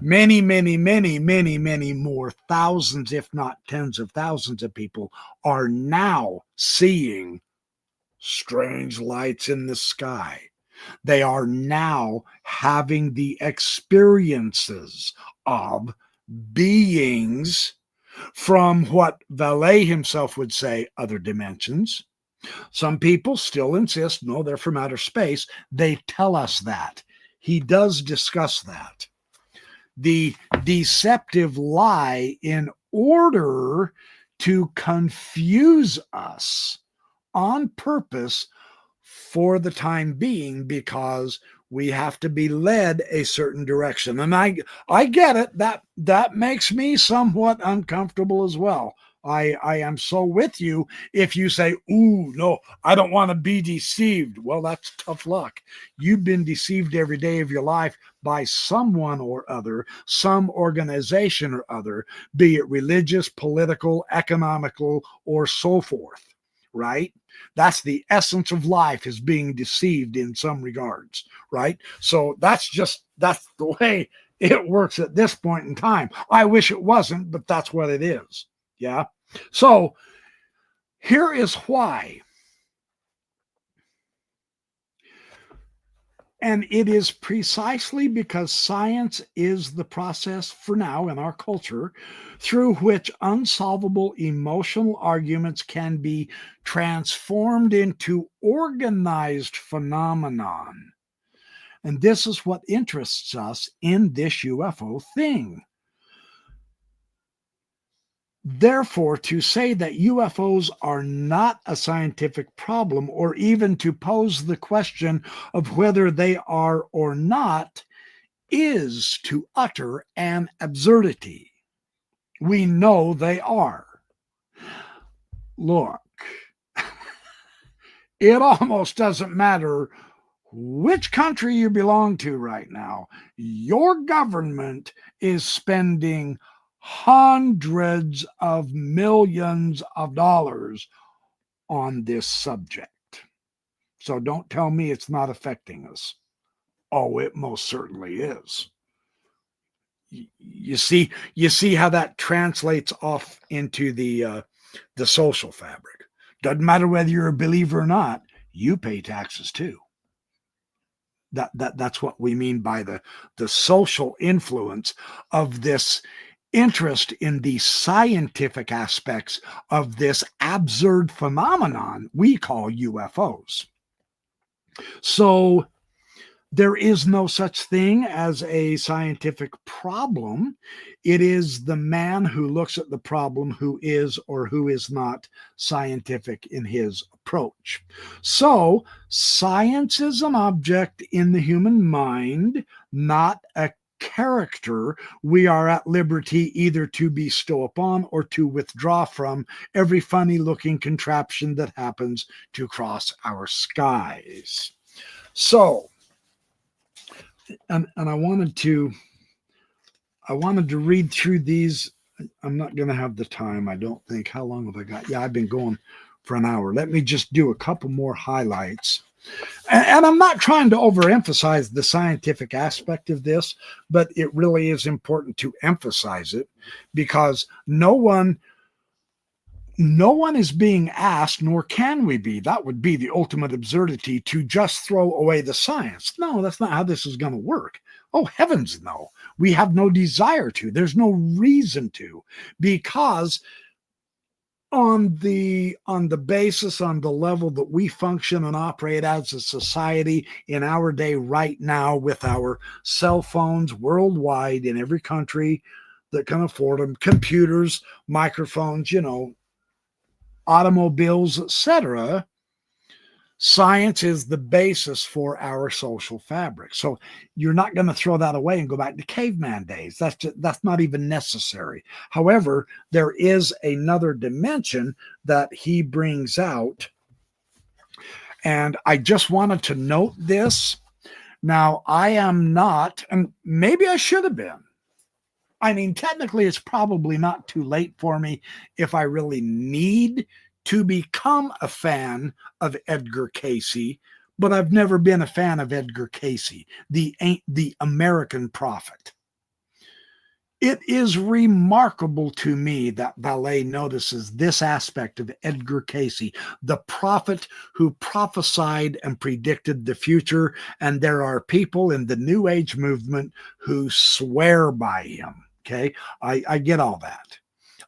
Many more thousands, if not tens of thousands of people are now seeing strange lights in the sky. They are now having the experiences of beings from what Vallee himself would say, other dimensions. Some people still insist, no, they're from outer space. They tell us that. He does discuss that. The deceptive lie in order to confuse us on purpose for the time being, because we have to be led a certain direction. And I get it. That makes me somewhat uncomfortable as well. I am so with you if you say, ooh, no, I don't want to be deceived. Well, that's tough luck. You've been deceived every day of your life by someone or other, some organization or other, be it religious, political, economical, or so forth, right? That's the essence of life, is being deceived in some regards, right? So that's the way it works at this point in time. I wish it wasn't, but that's what it is. Yeah. So here is why. And it is precisely because science is the process for now in our culture through which unsolvable emotional arguments can be transformed into organized phenomenon. And this is what interests us in this UFO thing. Therefore, to say that UFOs are not a scientific problem, or even to pose the question of whether they are or not, is to utter an absurdity. We know they are. Look, it almost doesn't matter which country you belong to right now. Your government is spending hundreds of millions of dollars on this subject. So don't tell me it's not affecting us. Oh, it most certainly is. You see how that translates off into the social fabric. Doesn't matter whether you're a believer or not, you pay taxes too. That's what we mean by the social influence of this interest in the scientific aspects of this absurd phenomenon we call UFOs. So there is no such thing as a scientific problem. It is the man who looks at the problem who is or who is not scientific in his approach. So science is an object in the human mind, not a character we are at liberty either to bestow upon or to withdraw from every funny looking contraption that happens to cross our skies. So, and I wanted to read through these. I'm not going to have the time, I don't think. How long have I got? Yeah, I've been going for an hour. Let me just do a couple more highlights. And I'm not trying to overemphasize the scientific aspect of this, but it really is important to emphasize it, because no one is being asked, nor can we be. That would be the ultimate absurdity, to just throw away the science. No, that's not how this is going to work. Oh, heavens, no. We have no desire to. There's no reason to, because on the basis, on the level that we function and operate as a society in our day right now, with our cell phones worldwide in every country that can afford them, computers, microphones, automobiles, etc., science is the basis for our social fabric. So you're not going to throw that away and go back to caveman days. That's not even necessary. However, there is another dimension that he brings out, and I just wanted to note this. Now, I am not, and maybe I should have been. I mean, technically, it's probably not too late for me if I really need to become a fan of Edgar Cayce, but I've never been a fan of Edgar Cayce, the American prophet. It is remarkable to me that Vallee notices this aspect of Edgar Cayce, the prophet who prophesied and predicted the future, and there are people in the New Age movement who swear by him. Okay, I get all that.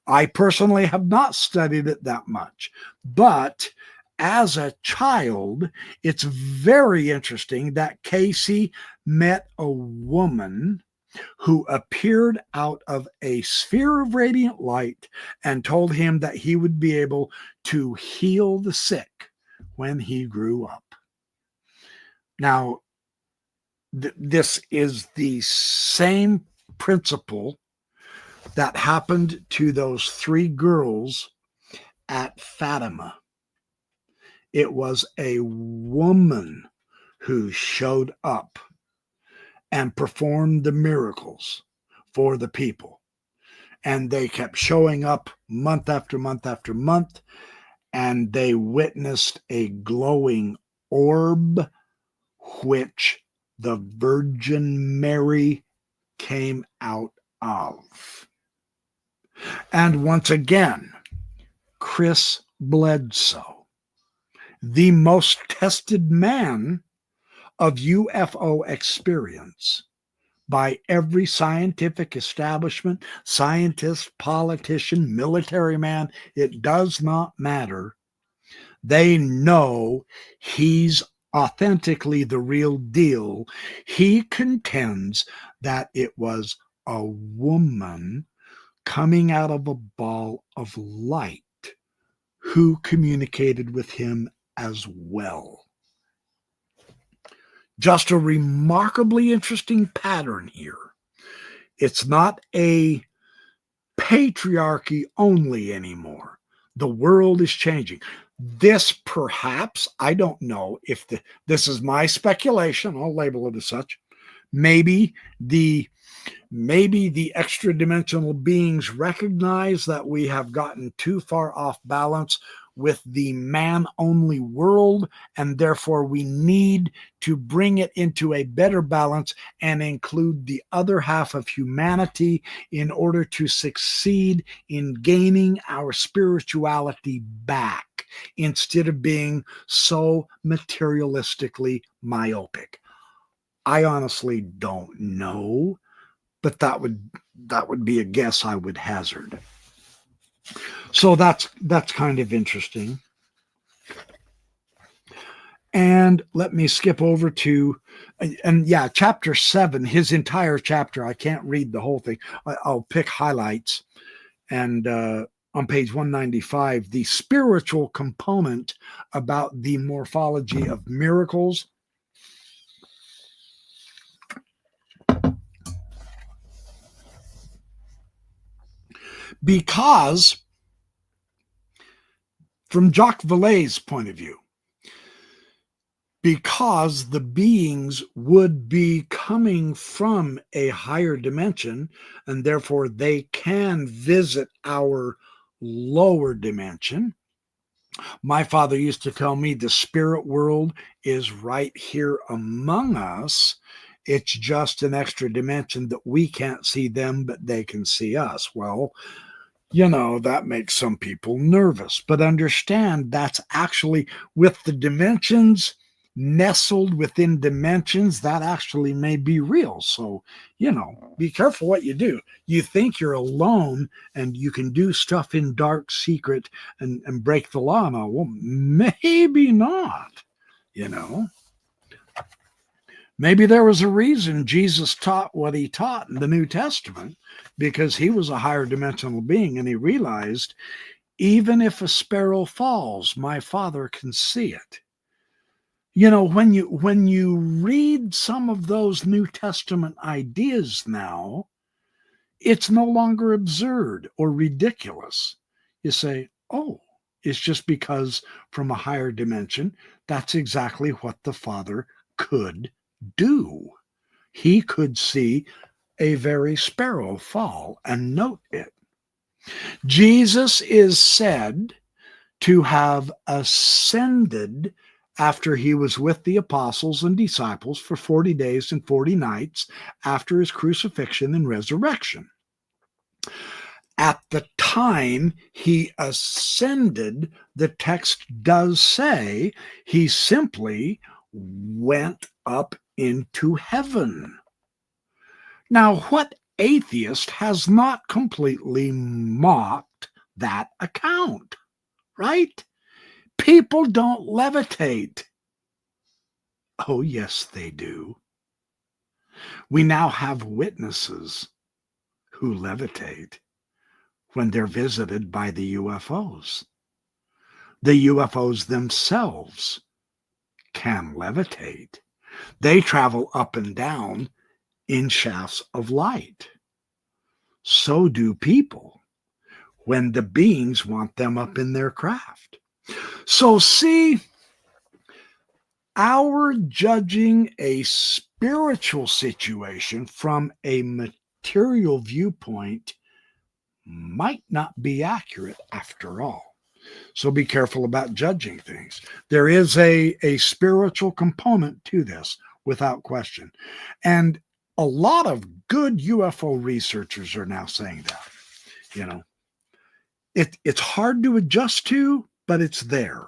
I personally have not studied it that much, but as a child, it's very interesting that Cayce met a woman who appeared out of a sphere of radiant light and told him that he would be able to heal the sick when he grew up. Now, this is the same principle that happened to those 3 girls at Fatima. It was a woman who showed up and performed the miracles for the people. And they kept showing up month after month after month, and they witnessed a glowing orb, which the Virgin Mary came out of. And once again, Chris Bledsoe, the most tested man of UFO experience by every scientific establishment, scientist, politician, military man, it does not matter. They know he's authentically the real deal. He contends that it was a woman coming out of a ball of light who communicated with him as well. Just a remarkably interesting pattern here. It's not a patriarchy only anymore. The world is changing. This perhaps, I don't know if this is my speculation, I'll label it as such, maybe the extra-dimensional beings recognize that we have gotten too far off balance with the man-only world, and therefore we need to bring it into a better balance and include the other half of humanity in order to succeed in gaining our spirituality back instead of being so materialistically myopic. I honestly don't know, but that would be a guess I would hazard. So that's kind of interesting. And let me skip over to, and yeah, chapter 7, his entire chapter. I can't read the whole thing. I'll pick highlights. And on page 195, the spiritual component about the morphology of miracles. Because, from Jacques Vallee's point of view, because the beings would be coming from a higher dimension, and therefore they can visit our lower dimension. My father used to tell me the spirit world is right here among us. It's just an extra dimension that we can't see them, but they can see us. Well, you know, that makes some people nervous, but understand that's actually with the dimensions nestled within dimensions that actually may be real. So, you know, be careful what you do. You think you're alone and you can do stuff in dark secret and break the law. No, well, maybe not, you know. Maybe there was a reason Jesus taught what he taught in the New Testament, because he was a higher dimensional being and he realized, even if a sparrow falls, my Father can see it. You know, when you read some of those New Testament ideas now, it's no longer absurd or ridiculous. You say, oh, it's just because from a higher dimension, that's exactly what the Father could do. He could see a very sparrow fall and note it. Jesus is said to have ascended after he was with the apostles and disciples for 40 days and 40 nights after his crucifixion and resurrection. At the time he ascended, the text does say he simply went up into heaven. Now, what atheist has not completely mocked that account, right? People don't levitate. Oh, yes, they do. We now have witnesses who levitate when they're visited by the UFOs. The UFOs themselves can levitate. They travel up and down in shafts of light. So do people when the beings want them up in their craft. So see, our judging a spiritual situation from a material viewpoint might not be accurate after all. So be careful about judging things. There is a spiritual component to this, without question. And a lot of good UFO researchers are now saying that. You know, it's hard to adjust to, but it's there.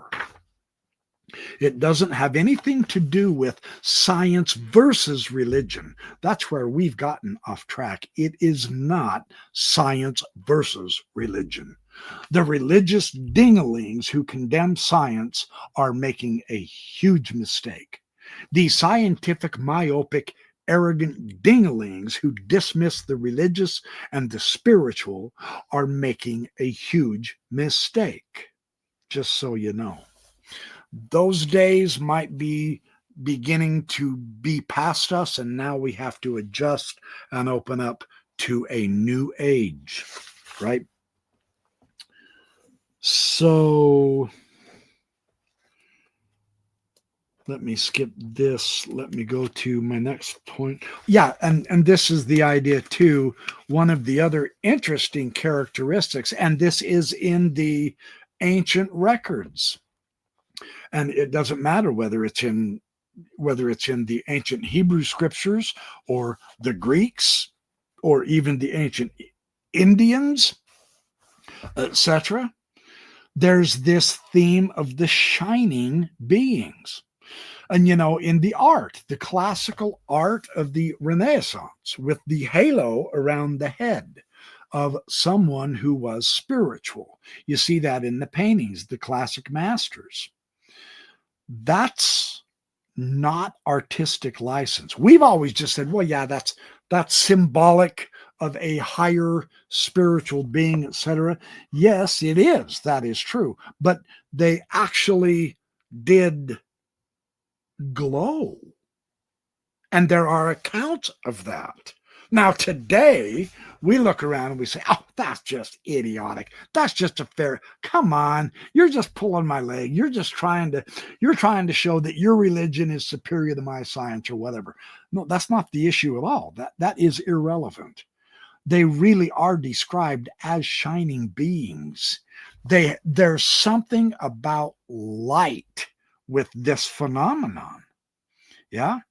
It doesn't have anything to do with science versus religion. That's where we've gotten off track. It is not science versus religion. The religious dingalings who condemn science are making a huge mistake. The scientific, myopic, arrogant dingalings who dismiss the religious and the spiritual are making a huge mistake. Just so you know. Those days might be beginning to be past us, and now we have to adjust and open up to a new age, right? So let me skip this. Let me go to my next point. Yeah, and this is the idea too. One of the other interesting characteristics, and this is in the ancient records. And it doesn't matter whether it's in the ancient Hebrew scriptures or the Greeks or even the ancient Indians, etc. There's this theme of the shining beings. And, you know, in the art, the classical art of the Renaissance, with the halo around the head of someone who was spiritual. You see that in the paintings, the classic masters. That's not artistic license. We've always just said, well, yeah, that's symbolic of a higher spiritual being, etc. Yes, it is. That is true. But they actually did glow. And there are accounts of that. Now, today, we look around and we say, oh, that's just idiotic. That's just a fair, come on, you're just pulling my leg. You're trying to show that your religion is superior to my science or whatever. No, that's not the issue at all. That is irrelevant. They really are described as shining beings. There's something about light with this phenomenon. Yeah.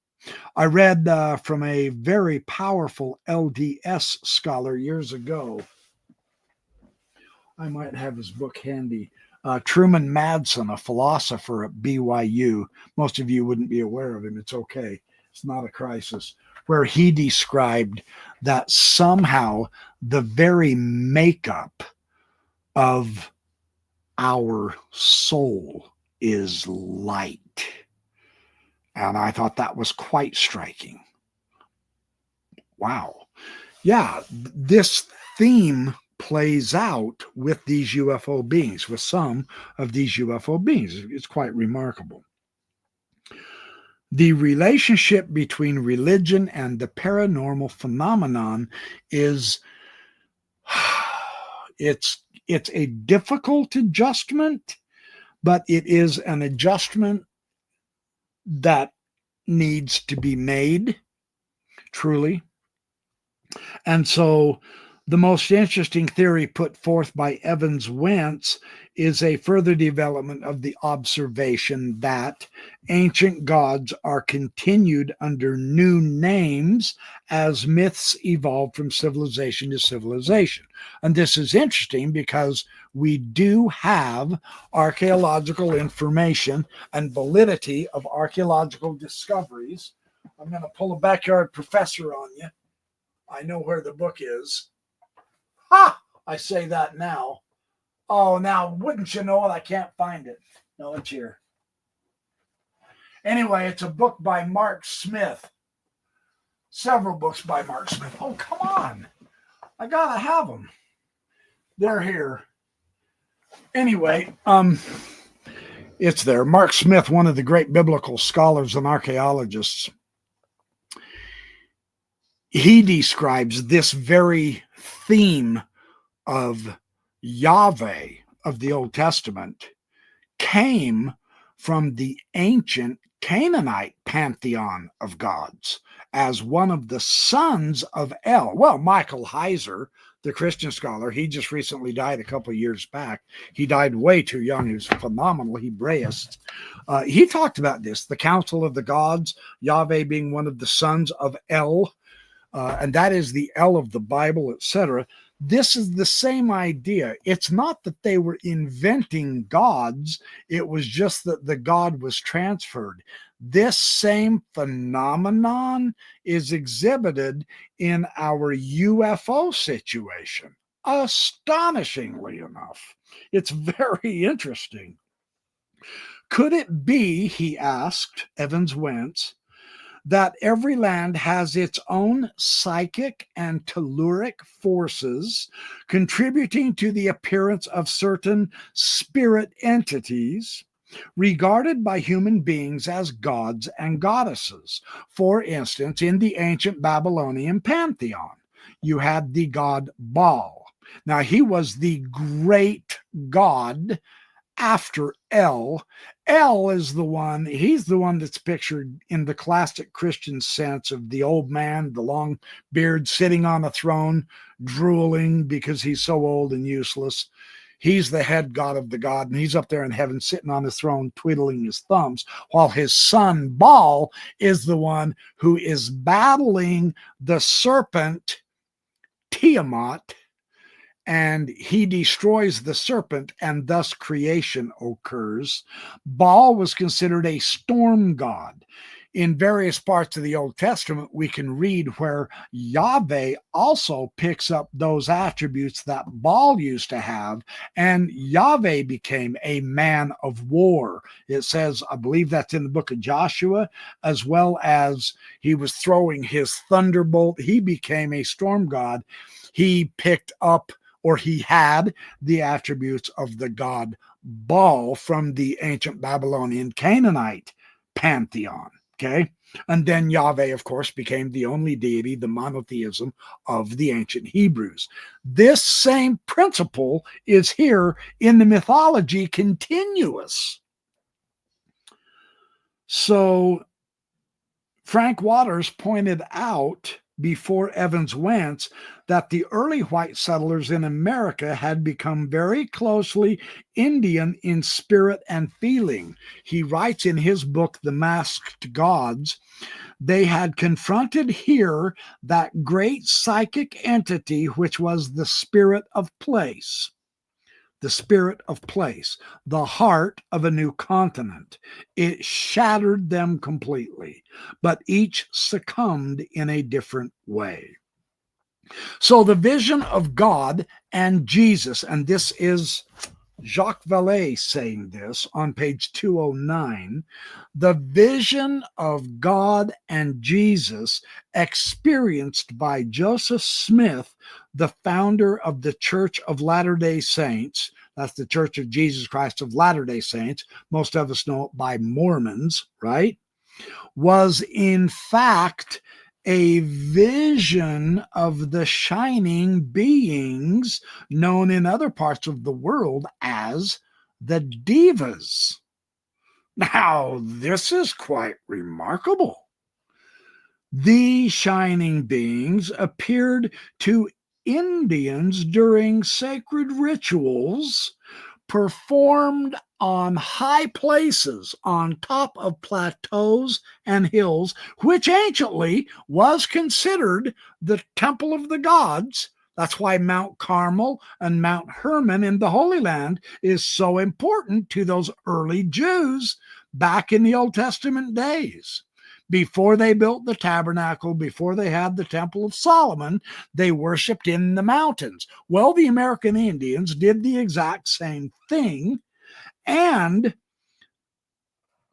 I read from a very powerful LDS scholar years ago. I might have his book handy. Truman Madsen, a philosopher at BYU. Most of you wouldn't be aware of him. It's okay. It's not a crisis. Where he described that somehow the very makeup of our soul is light. And I thought that was quite striking. Wow. Yeah, this theme plays out with these UFO beings, with some of these UFO beings. It's quite remarkable. The relationship between religion and the paranormal phenomenon is, it's a difficult adjustment, but it is an adjustment that needs to be made, truly. And so The most interesting theory put forth by Evans Wentz is a further development of the observation that ancient gods are continued under new names as myths evolve from civilization to civilization. And this is interesting because we do have archaeological information and validity of archaeological discoveries. I'm going to pull a backyard professor on you. I know where the book is. Ha! I say that now. Oh, now, wouldn't you know it? I can't find it. No, it's here. Anyway, it's a book by Mark Smith. Several books by Mark Smith. Oh, come on. I gotta have them. They're here. Anyway, it's there. Mark Smith, one of the great biblical scholars and archaeologists, he describes this very theme of Yahweh of the Old Testament came from the ancient Canaanite pantheon of gods as one of the sons of El. Well, Michael Heiser, the Christian scholar, he just recently died a couple of years back. He died way too young. He was a phenomenal Hebraist. He talked about this, the council of the gods, Yahweh being one of the sons of El, and that is the El of the Bible, etc. This is the same idea. It's not that they were inventing gods. It was just that the god was transferred. This same phenomenon is exhibited in our UFO situation, astonishingly enough. It's very interesting. Could it be, he asked, Evans Wentz, that every land has its own psychic and telluric forces contributing to the appearance of certain spirit entities regarded by human beings as gods and goddesses? For instance, in the ancient Babylonian pantheon, you had the god Baal. Now, he was the great god after El. El is the one, he's the one that's pictured in the classic Christian sense of the old man, the long beard, sitting on a throne, drooling because he's so old and useless. He's the head god of the god, and he's up there in heaven sitting on his throne, twiddling his thumbs, while his son Baal is the one who is battling the serpent Tiamat, and he destroys the serpent, and thus creation occurs. Baal was considered a storm god. In various parts of the Old Testament, we can read where Yahweh also picks up those attributes that Baal used to have, and Yahweh became a man of war. It says, I believe that's in the book of Joshua, as well as he was throwing his thunderbolt. He became a storm god. He picked up, or he had, the attributes of the god Baal from the ancient Babylonian Canaanite pantheon. Okay. And then Yahweh, of course, became the only deity, the monotheism of the ancient Hebrews. This same principle is here in the mythology continuous. So Frank Waters pointed out before Evans Wentz that the early white settlers in America had become very closely Indian in spirit and feeling. He writes in his book, The Masked Gods, they had confronted here that great psychic entity which was the spirit of place. The spirit of place, the heart of a new continent. It shattered them completely, but each succumbed in a different way. So the vision of God and Jesus, and this is Jacques Vallee saying this on page 209, the vision of God and Jesus experienced by Joseph Smith, the founder of the Church of Latter-day Saints, that's the Church of Jesus Christ of Latter-day Saints, most of us know it by Mormons, right, was in fact a vision of the shining beings known in other parts of the world as the Devas. Now, this is quite remarkable. The shining beings appeared to Indians during sacred rituals performed on high places on top of plateaus and hills, which anciently was considered the temple of the gods. That's why Mount Carmel and Mount Hermon in the Holy Land is so important to those early Jews back in the Old Testament days. Before they built the tabernacle, before they had the Temple of Solomon, they worshiped in the mountains. Well, the American Indians did the exact same thing, and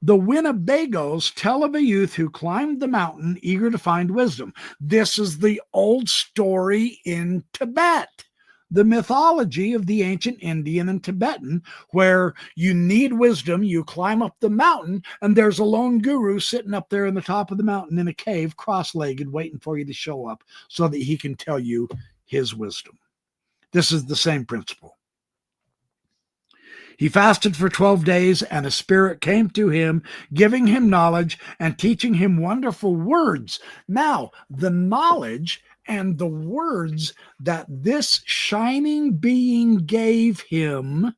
the Winnebagos tell of a youth who climbed the mountain eager to find wisdom. This is the old story in Tibet, the mythology of the ancient Indian and Tibetan, where you need wisdom, you climb up the mountain, and there's a lone guru sitting up there in the top of the mountain in a cave, cross-legged, waiting for you to show up so that he can tell you his wisdom. This is the same principle. He fasted for 12 days, and a spirit came to him, giving him knowledge and teaching him wonderful words. Now, the knowledge and the words that this shining being gave him,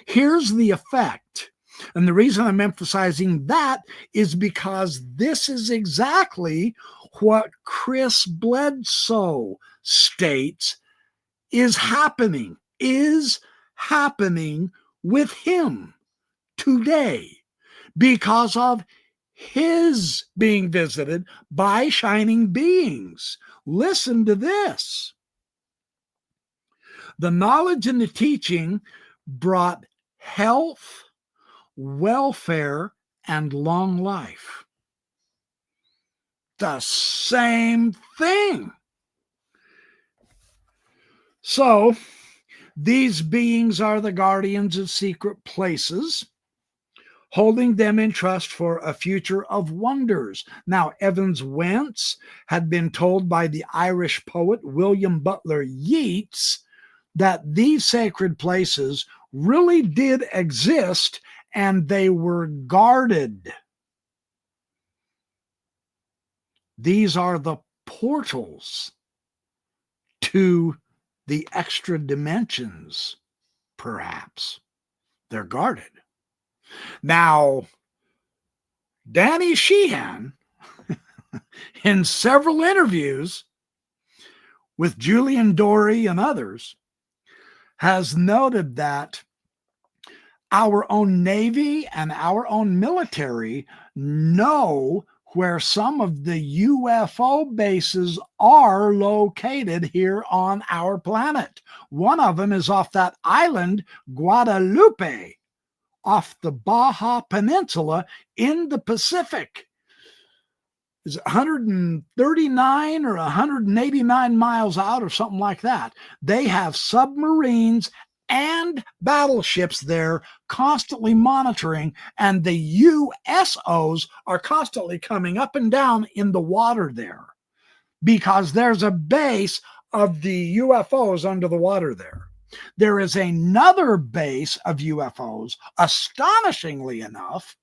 here's the effect. And the reason I'm emphasizing that is because this is exactly what Chris Bledsoe states is happening with him today because of his being visited by shining beings. Listen to this. The knowledge and the teaching brought health, welfare, and long life. The same thing. So, these beings are the guardians of secret places, holding them in trust for a future of wonders. Now, Evans Wentz had been told by the Irish poet William Butler Yeats that these sacred places really did exist and they were guarded. These are the portals to the extra dimensions, perhaps. They're guarded. Now, Danny Sheehan, in several interviews with Julian Dory and others, has noted that our own Navy and our own military know where some of the UFO bases are located here on our planet. One of them is off that island, Guadalupe, off the Baja Peninsula in the Pacific. Is it 139 or 189 miles out or something like that? They have submarines and battleships there constantly monitoring, and the USOs are constantly coming up and down in the water there because there's a base of the UFOs under the water there. There is another base of UFOs, astonishingly enough,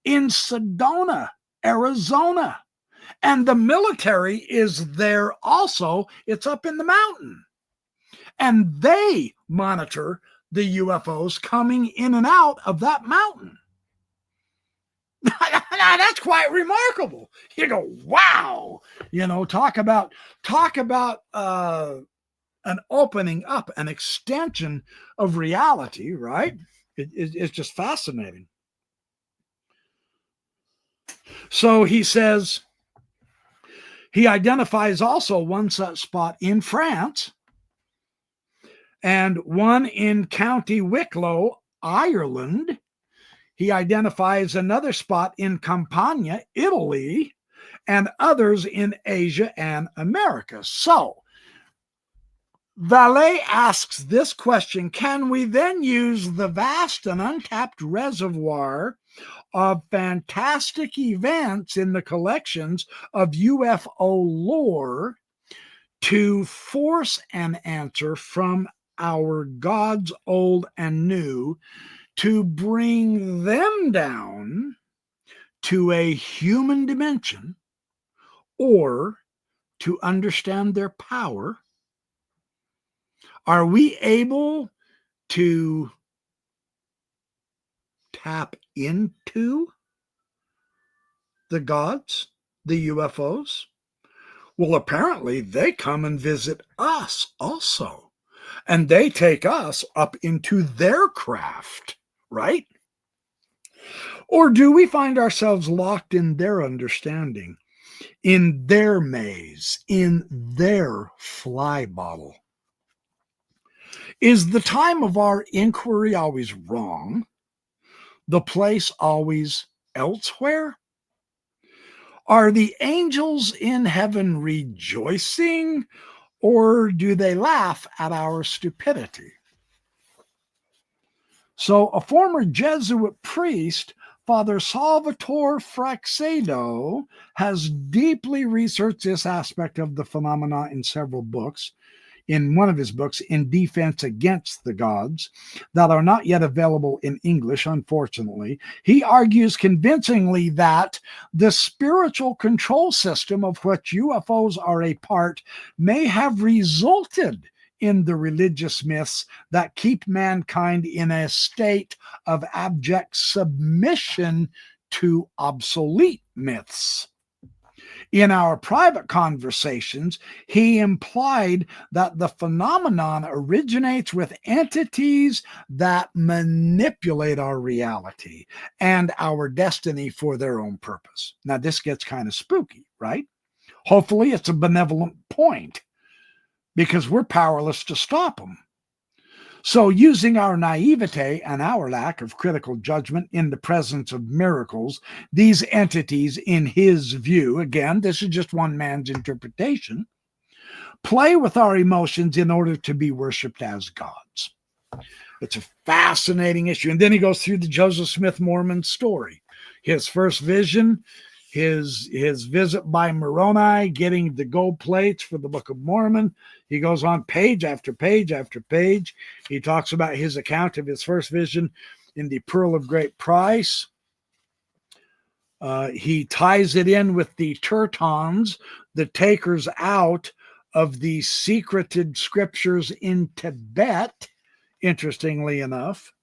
in Sedona, Arizona. And the military is there also. It's up in the mountain. And they monitor the UFOs coming in and out of that mountain. That's quite remarkable. You go, wow. You know, talk about an opening up, an extension of reality, right? It's just fascinating. So he says, he identifies also one such spot in France and one in County Wicklow, Ireland. He identifies another spot in Campania, Italy, and others in Asia and America. So, Vallee asks this question: can we then use the vast and untapped reservoir of fantastic events in the collections of UFO lore to force an answer from our gods old and new, to bring them down to a human dimension, or to understand their power Are we able to tap into the gods, the UFOs? Well, apparently they come and visit us also, and they take us up into their craft, right? Or do we find ourselves locked in their understanding, in their maze, in their fly bottle? Is the time of our inquiry always wrong? The place always elsewhere? Are the angels in heaven rejoicing, or do they laugh at our stupidity? So, a former Jesuit priest, Father Salvatore Fraxedo, has deeply researched this aspect of the phenomena in several books. In one of his books, In Defense Against the Gods, that are not yet available in English, unfortunately, he argues convincingly that the spiritual control system of which UFOs are a part may have resulted in the religious myths that keep mankind in a state of abject submission to obsolete myths. In our private conversations, he implied that the phenomenon originates with entities that manipulate our reality and our destiny for their own purpose. Now, this gets kind of spooky, right? Hopefully, it's a benevolent point because we're powerless to stop them. So, using our naivete and our lack of critical judgment in the presence of miracles, these entities, in his view, again, this is just one man's interpretation, play with our emotions in order to be worshipped as gods. It's a fascinating issue. And then he goes through the Joseph Smith Mormon story. His first vision, his visit by Moroni, getting the gold plates for the Book of Mormon. He goes on page after page after page. He talks about his account of his first vision in the Pearl of Great Price. He ties it in with the Teutons, the takers out of the secreted scriptures in Tibet, interestingly enough,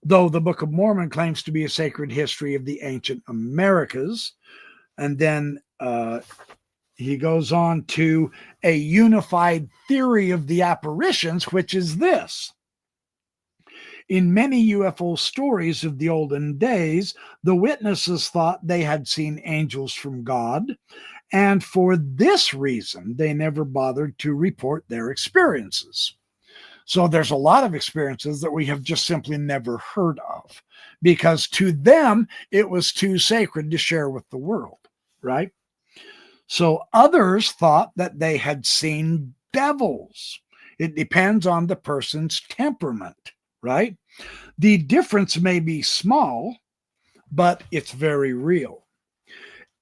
though the Book of Mormon claims to be a sacred history of the ancient Americas. And then he goes on to a unified theory of the apparitions, which is this. In many UFO stories of the olden days, the witnesses thought they had seen angels from God, and for this reason, they never bothered to report their experiences. So there's a lot of experiences that we have just simply never heard of, because to them, it was too sacred to share with the world, right? So others thought that they had seen devils. It depends on the person's temperament, right? The difference may be small, but it's very real.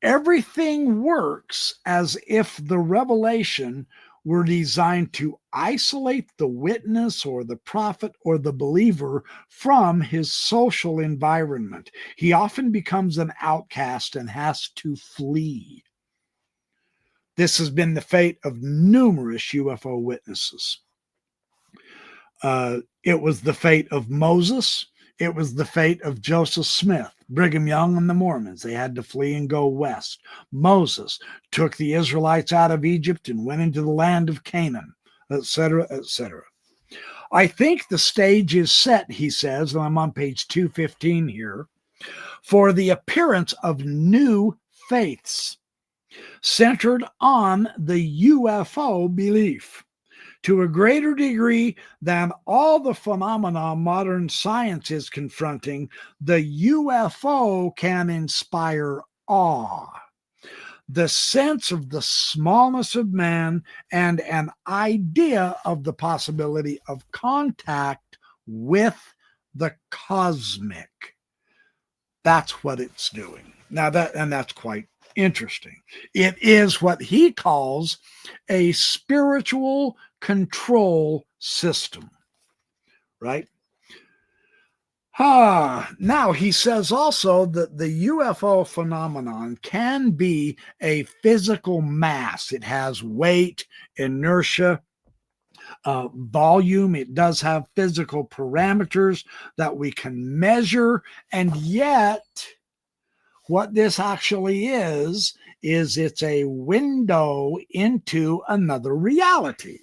Everything works as if the revelation were designed to isolate the witness or the prophet or the believer from his social environment. He often becomes an outcast and has to flee. This has been the fate of numerous UFO witnesses. It was the fate of Moses. It was the fate of Joseph Smith, Brigham Young, and the Mormons. They had to flee and go west. Moses took the Israelites out of Egypt and went into the land of Canaan, etc., etc. I think the stage is set, he says, and I'm on page 215 here, for the appearance of new faiths centered on the UFO belief. To a greater degree than all the phenomena modern science is confronting, the UFO can inspire awe, the sense of the smallness of man, and an idea of the possibility of contact with the cosmic. That's what it's doing. Now that's quite interesting. It is what he calls a spiritual control system, right? Now he says also that the UFO phenomenon can be a physical mass. It has weight, inertia, volume. It does have physical parameters that we can measure. And yet, what this actually is it's a window into another reality.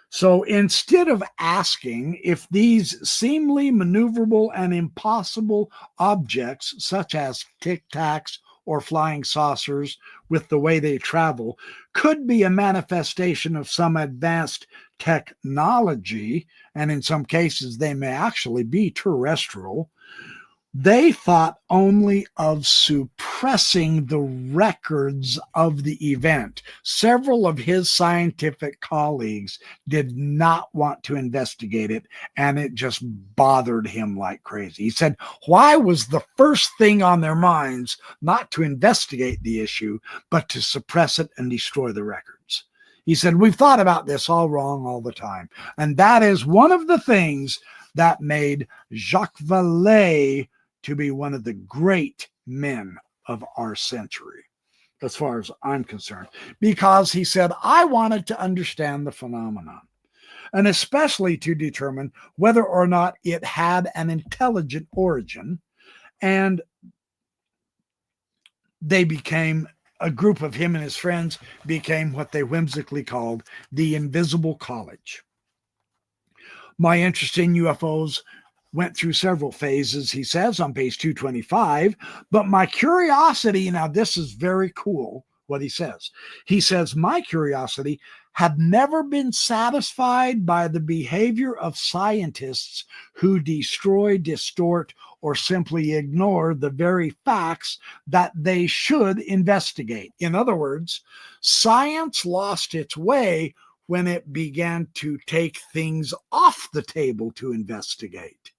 So instead of asking if these seemingly maneuverable and impossible objects, such as tic-tacs or flying saucers with the way they travel, could be a manifestation of some advanced technology, and in some cases they may actually be terrestrial, they thought only of suppressing the records of the event. Several of his scientific colleagues did not want to investigate it, and it just bothered him like crazy. He said, why was the first thing on their minds not to investigate the issue, but to suppress it and destroy the records? He said, we've thought about this all wrong all the time. And that is one of the things that made Jacques Vallee to be one of the great men of our century, as far as I'm concerned, because he said, I wanted to understand the phenomenon, and especially to determine whether or not it had an intelligent origin. And they became, a group of him and his friends became what they whimsically called the Invisible College. My interest in UFOs went through several phases, he says on page 225, but my curiosity, now this is very cool what he says. He says, my curiosity had never been satisfied by the behavior of scientists who destroy, distort, or simply ignore the very facts that they should investigate. In other words, science lost its way when it began to take things off the table to investigate.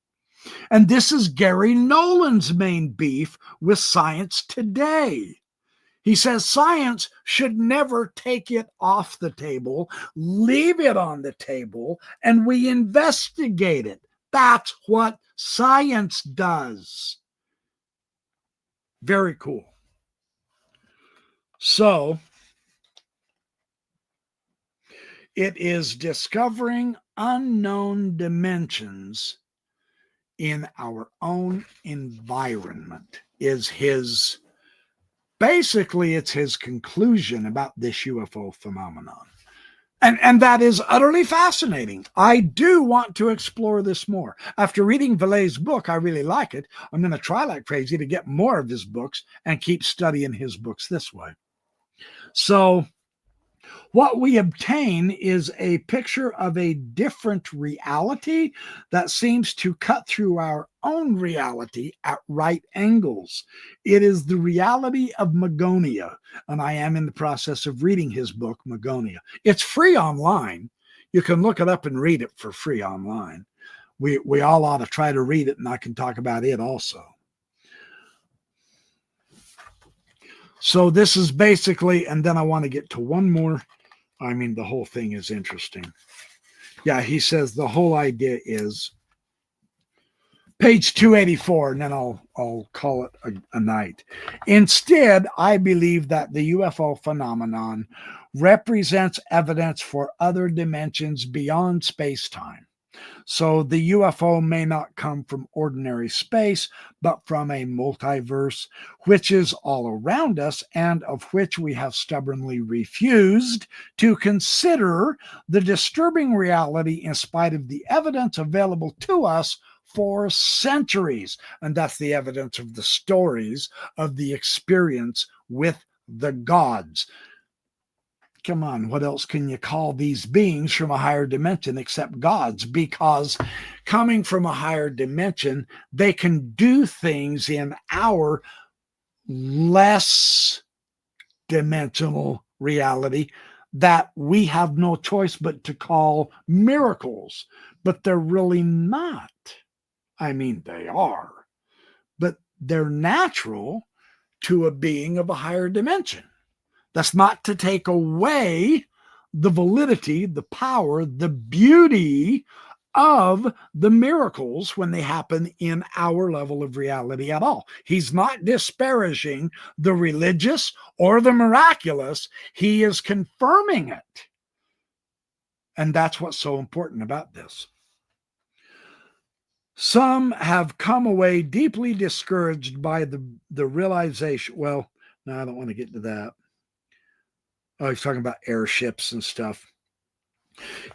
And this is Gary Nolan's main beef with science today. He says science should never take it off the table, leave it on the table, and we investigate it. That's what science does. Very cool. So, it is discovering unknown dimensions in our own environment is his, basically it's his conclusion about this UFO phenomenon. And that is utterly fascinating. I do want to explore this more. After reading Vallee's book, I really like it. I'm going to try like crazy to get more of his books and keep studying his books this way. So what we obtain is a picture of a different reality that seems to cut through our own reality at right angles. It is the reality of Magonia, and I am in the process of reading his book, Magonia. It's free online. You can look it up and read it for free online. We all ought to try to read it, and I can talk about it also. So this is basically, and then I want to get to one more. I mean, the whole thing is interesting. Yeah, he says the whole idea is page 284, and then I'll call it a night. Instead, I believe that the UFO phenomenon represents evidence for other dimensions beyond space-time. So the UFO may not come from ordinary space, but from a multiverse, which is all around us and of which we have stubbornly refused to consider the disturbing reality in spite of the evidence available to us for centuries. And that's the evidence of the stories of the experience with the gods. Come on, what else can you call these beings from a higher dimension except gods? Because coming from a higher dimension, they can do things in our less dimensional reality that we have no choice but to call miracles. But they're really not. I mean, they are. But they're natural to a being of a higher dimension. That's not to take away the validity, the power, the beauty of the miracles when they happen in our level of reality at all. He's not disparaging the religious or the miraculous. He is confirming it. And that's what's so important about this. Some have come away deeply discouraged by the realization. Well, no, I don't want to get to that. Oh, he's talking about airships and stuff.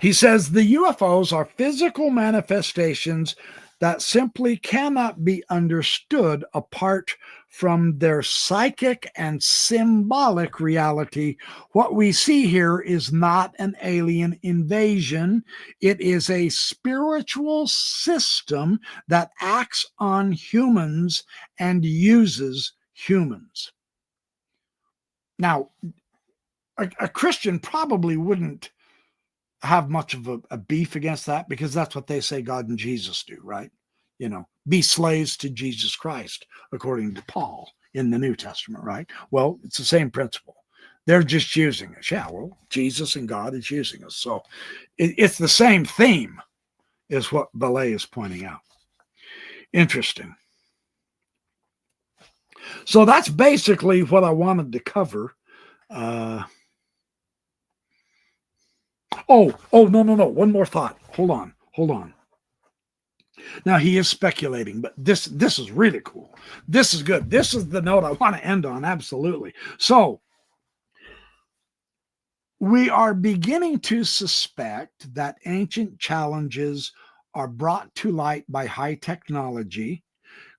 He says the UFOs are physical manifestations that simply cannot be understood apart from their psychic and symbolic reality. What we see here is not an alien invasion. It is a spiritual system that acts on humans and uses humans. Now, a Christian probably wouldn't have much of a beef against that, because that's what they say God and Jesus do, right? You know, be slaves to Jesus Christ, according to Paul in the New Testament, right? Well, it's the same principle. They're just using us. Yeah, well, Jesus and God is using us. So it's the same theme, is what Vallee is pointing out. Interesting. So that's basically what I wanted to cover. No. One more thought. Hold on. Now, he is speculating, but this is really cool. This is good. This is the note I want to end on. Absolutely. So we are beginning to suspect that ancient challenges are brought to light by high technology.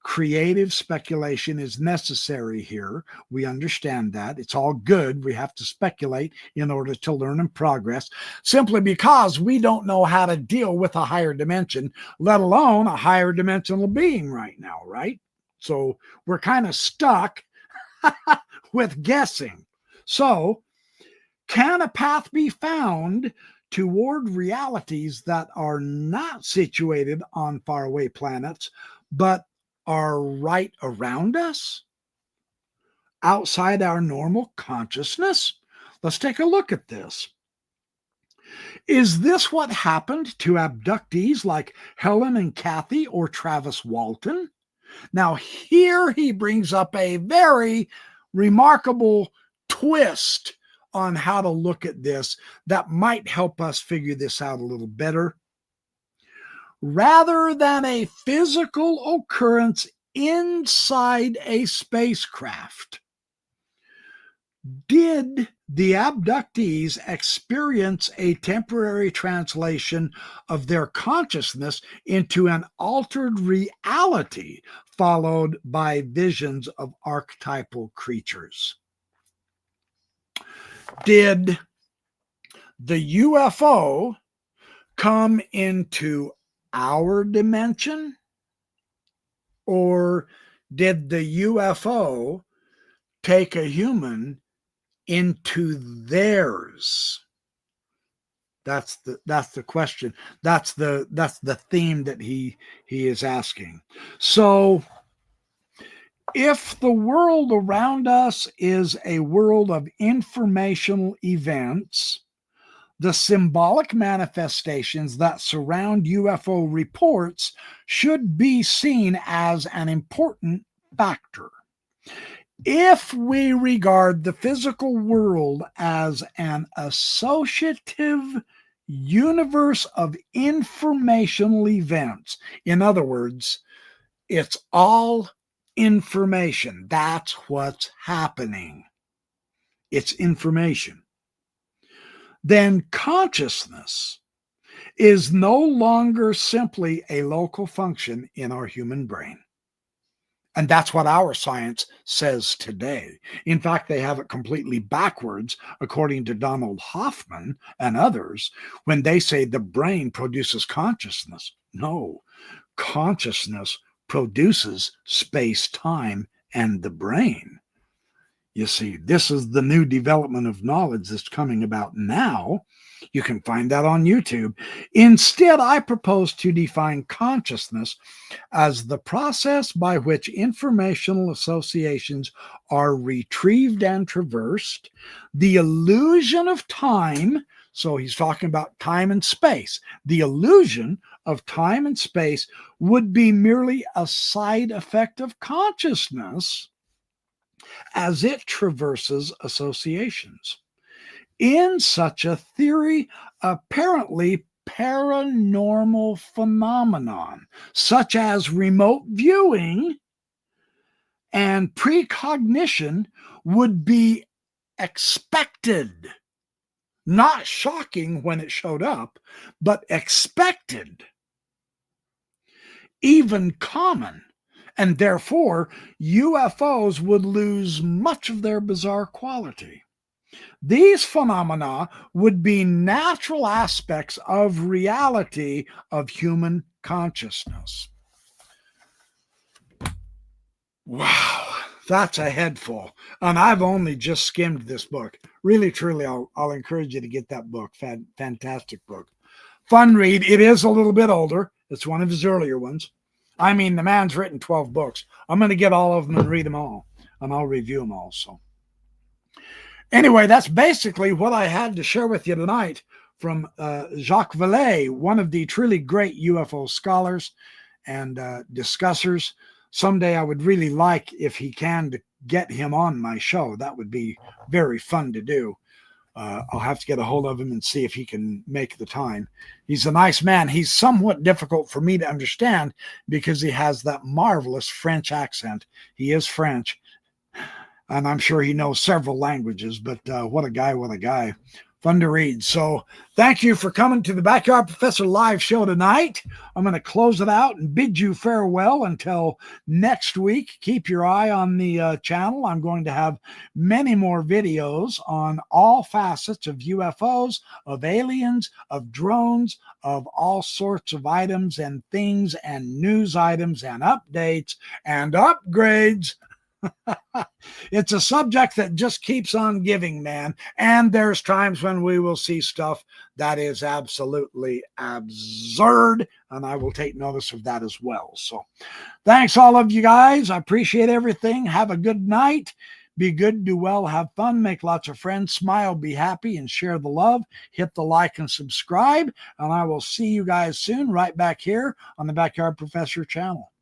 Creative speculation is necessary here. We understand that. It's all good. We have to speculate in order to learn and progress, simply because we don't know how to deal with a higher dimension, let alone a higher dimensional being right now, right? So we're kind of stuck with guessing. So, can a path be found toward realities that are not situated on faraway planets, but are right around us, outside our normal consciousness? Let's take a look at this. Is this what happened to abductees like Helen and Kathy or Travis Walton? Now, here he brings up a very remarkable twist on how to look at this that might help us figure this out a little better. Rather than a physical occurrence inside a spacecraft, did the abductees experience a temporary translation of their consciousness into an altered reality, followed by visions of archetypal creatures? Did the UFO come into our dimension, or did the UFO take a human into theirs? That's the question. That's the theme that he is asking. So if the world around us is a world of informational events, the symbolic manifestations that surround UFO reports should be seen as an important factor. If we regard the physical world as an associative universe of informational events, in other words, it's all information. That's what's happening. It's information. Then consciousness is no longer simply a local function in our human brain. And that's what our science says today. In fact, they have it completely backwards, according to Donald Hoffman and others, when they say the brain produces consciousness. No, consciousness produces space-time and the brain. You see, this is the new development of knowledge that's coming about now. You can find that on YouTube. Instead, I propose to define consciousness as the process by which informational associations are retrieved and traversed, the illusion of time. So he's talking about time and space. The illusion of time and space would be merely a side effect of consciousness as it traverses associations. in such a theory apparently paranormal phenomenon, such as remote viewing and precognition, would be expected, not shocking when it showed up, but expected, even common, and therefore UFOs would lose much of their bizarre quality. These phenomena would be natural aspects of reality of human consciousness. Wow, that's a head full. And I've only just skimmed this book. Really, truly, I'll encourage you to get that book. Fantastic book. Fun read. It is a little bit older. It's one of his earlier ones. I mean, the man's written 12 books. I'm going to get all of them and read them all, and I'll review them all. So anyway, that's basically what I had to share with you tonight from Jacques Vallee, one of the truly great UFO scholars and discussers. Someday I would really like, if he can, to get him on my show. That would be very fun to do. I'll have to get a hold of him and see if he can make the time. He's a nice man. He's somewhat difficult for me to understand because he has that marvelous French accent. He is French, and I'm sure he knows several languages, but what a guy, what a guy. Fun to read. So thank you for coming to the Backyard Professor live show tonight. I'm going to close it out and bid you farewell until next week. Keep your eye on the channel. I'm going to have many more videos on all facets of UFOs, of aliens, of drones, of all sorts of items and things and news items and updates and upgrades. It's a subject that just keeps on giving, man. And there's times when we will see stuff that is absolutely absurd, and I will take notice of that as well. So thanks, all of you guys. I appreciate everything. Have a good night. Be good, do well, have fun, make lots of friends, smile, be happy, and share the love. Hit the like and subscribe, and I will see you guys soon right back here on the Backyard Professor channel.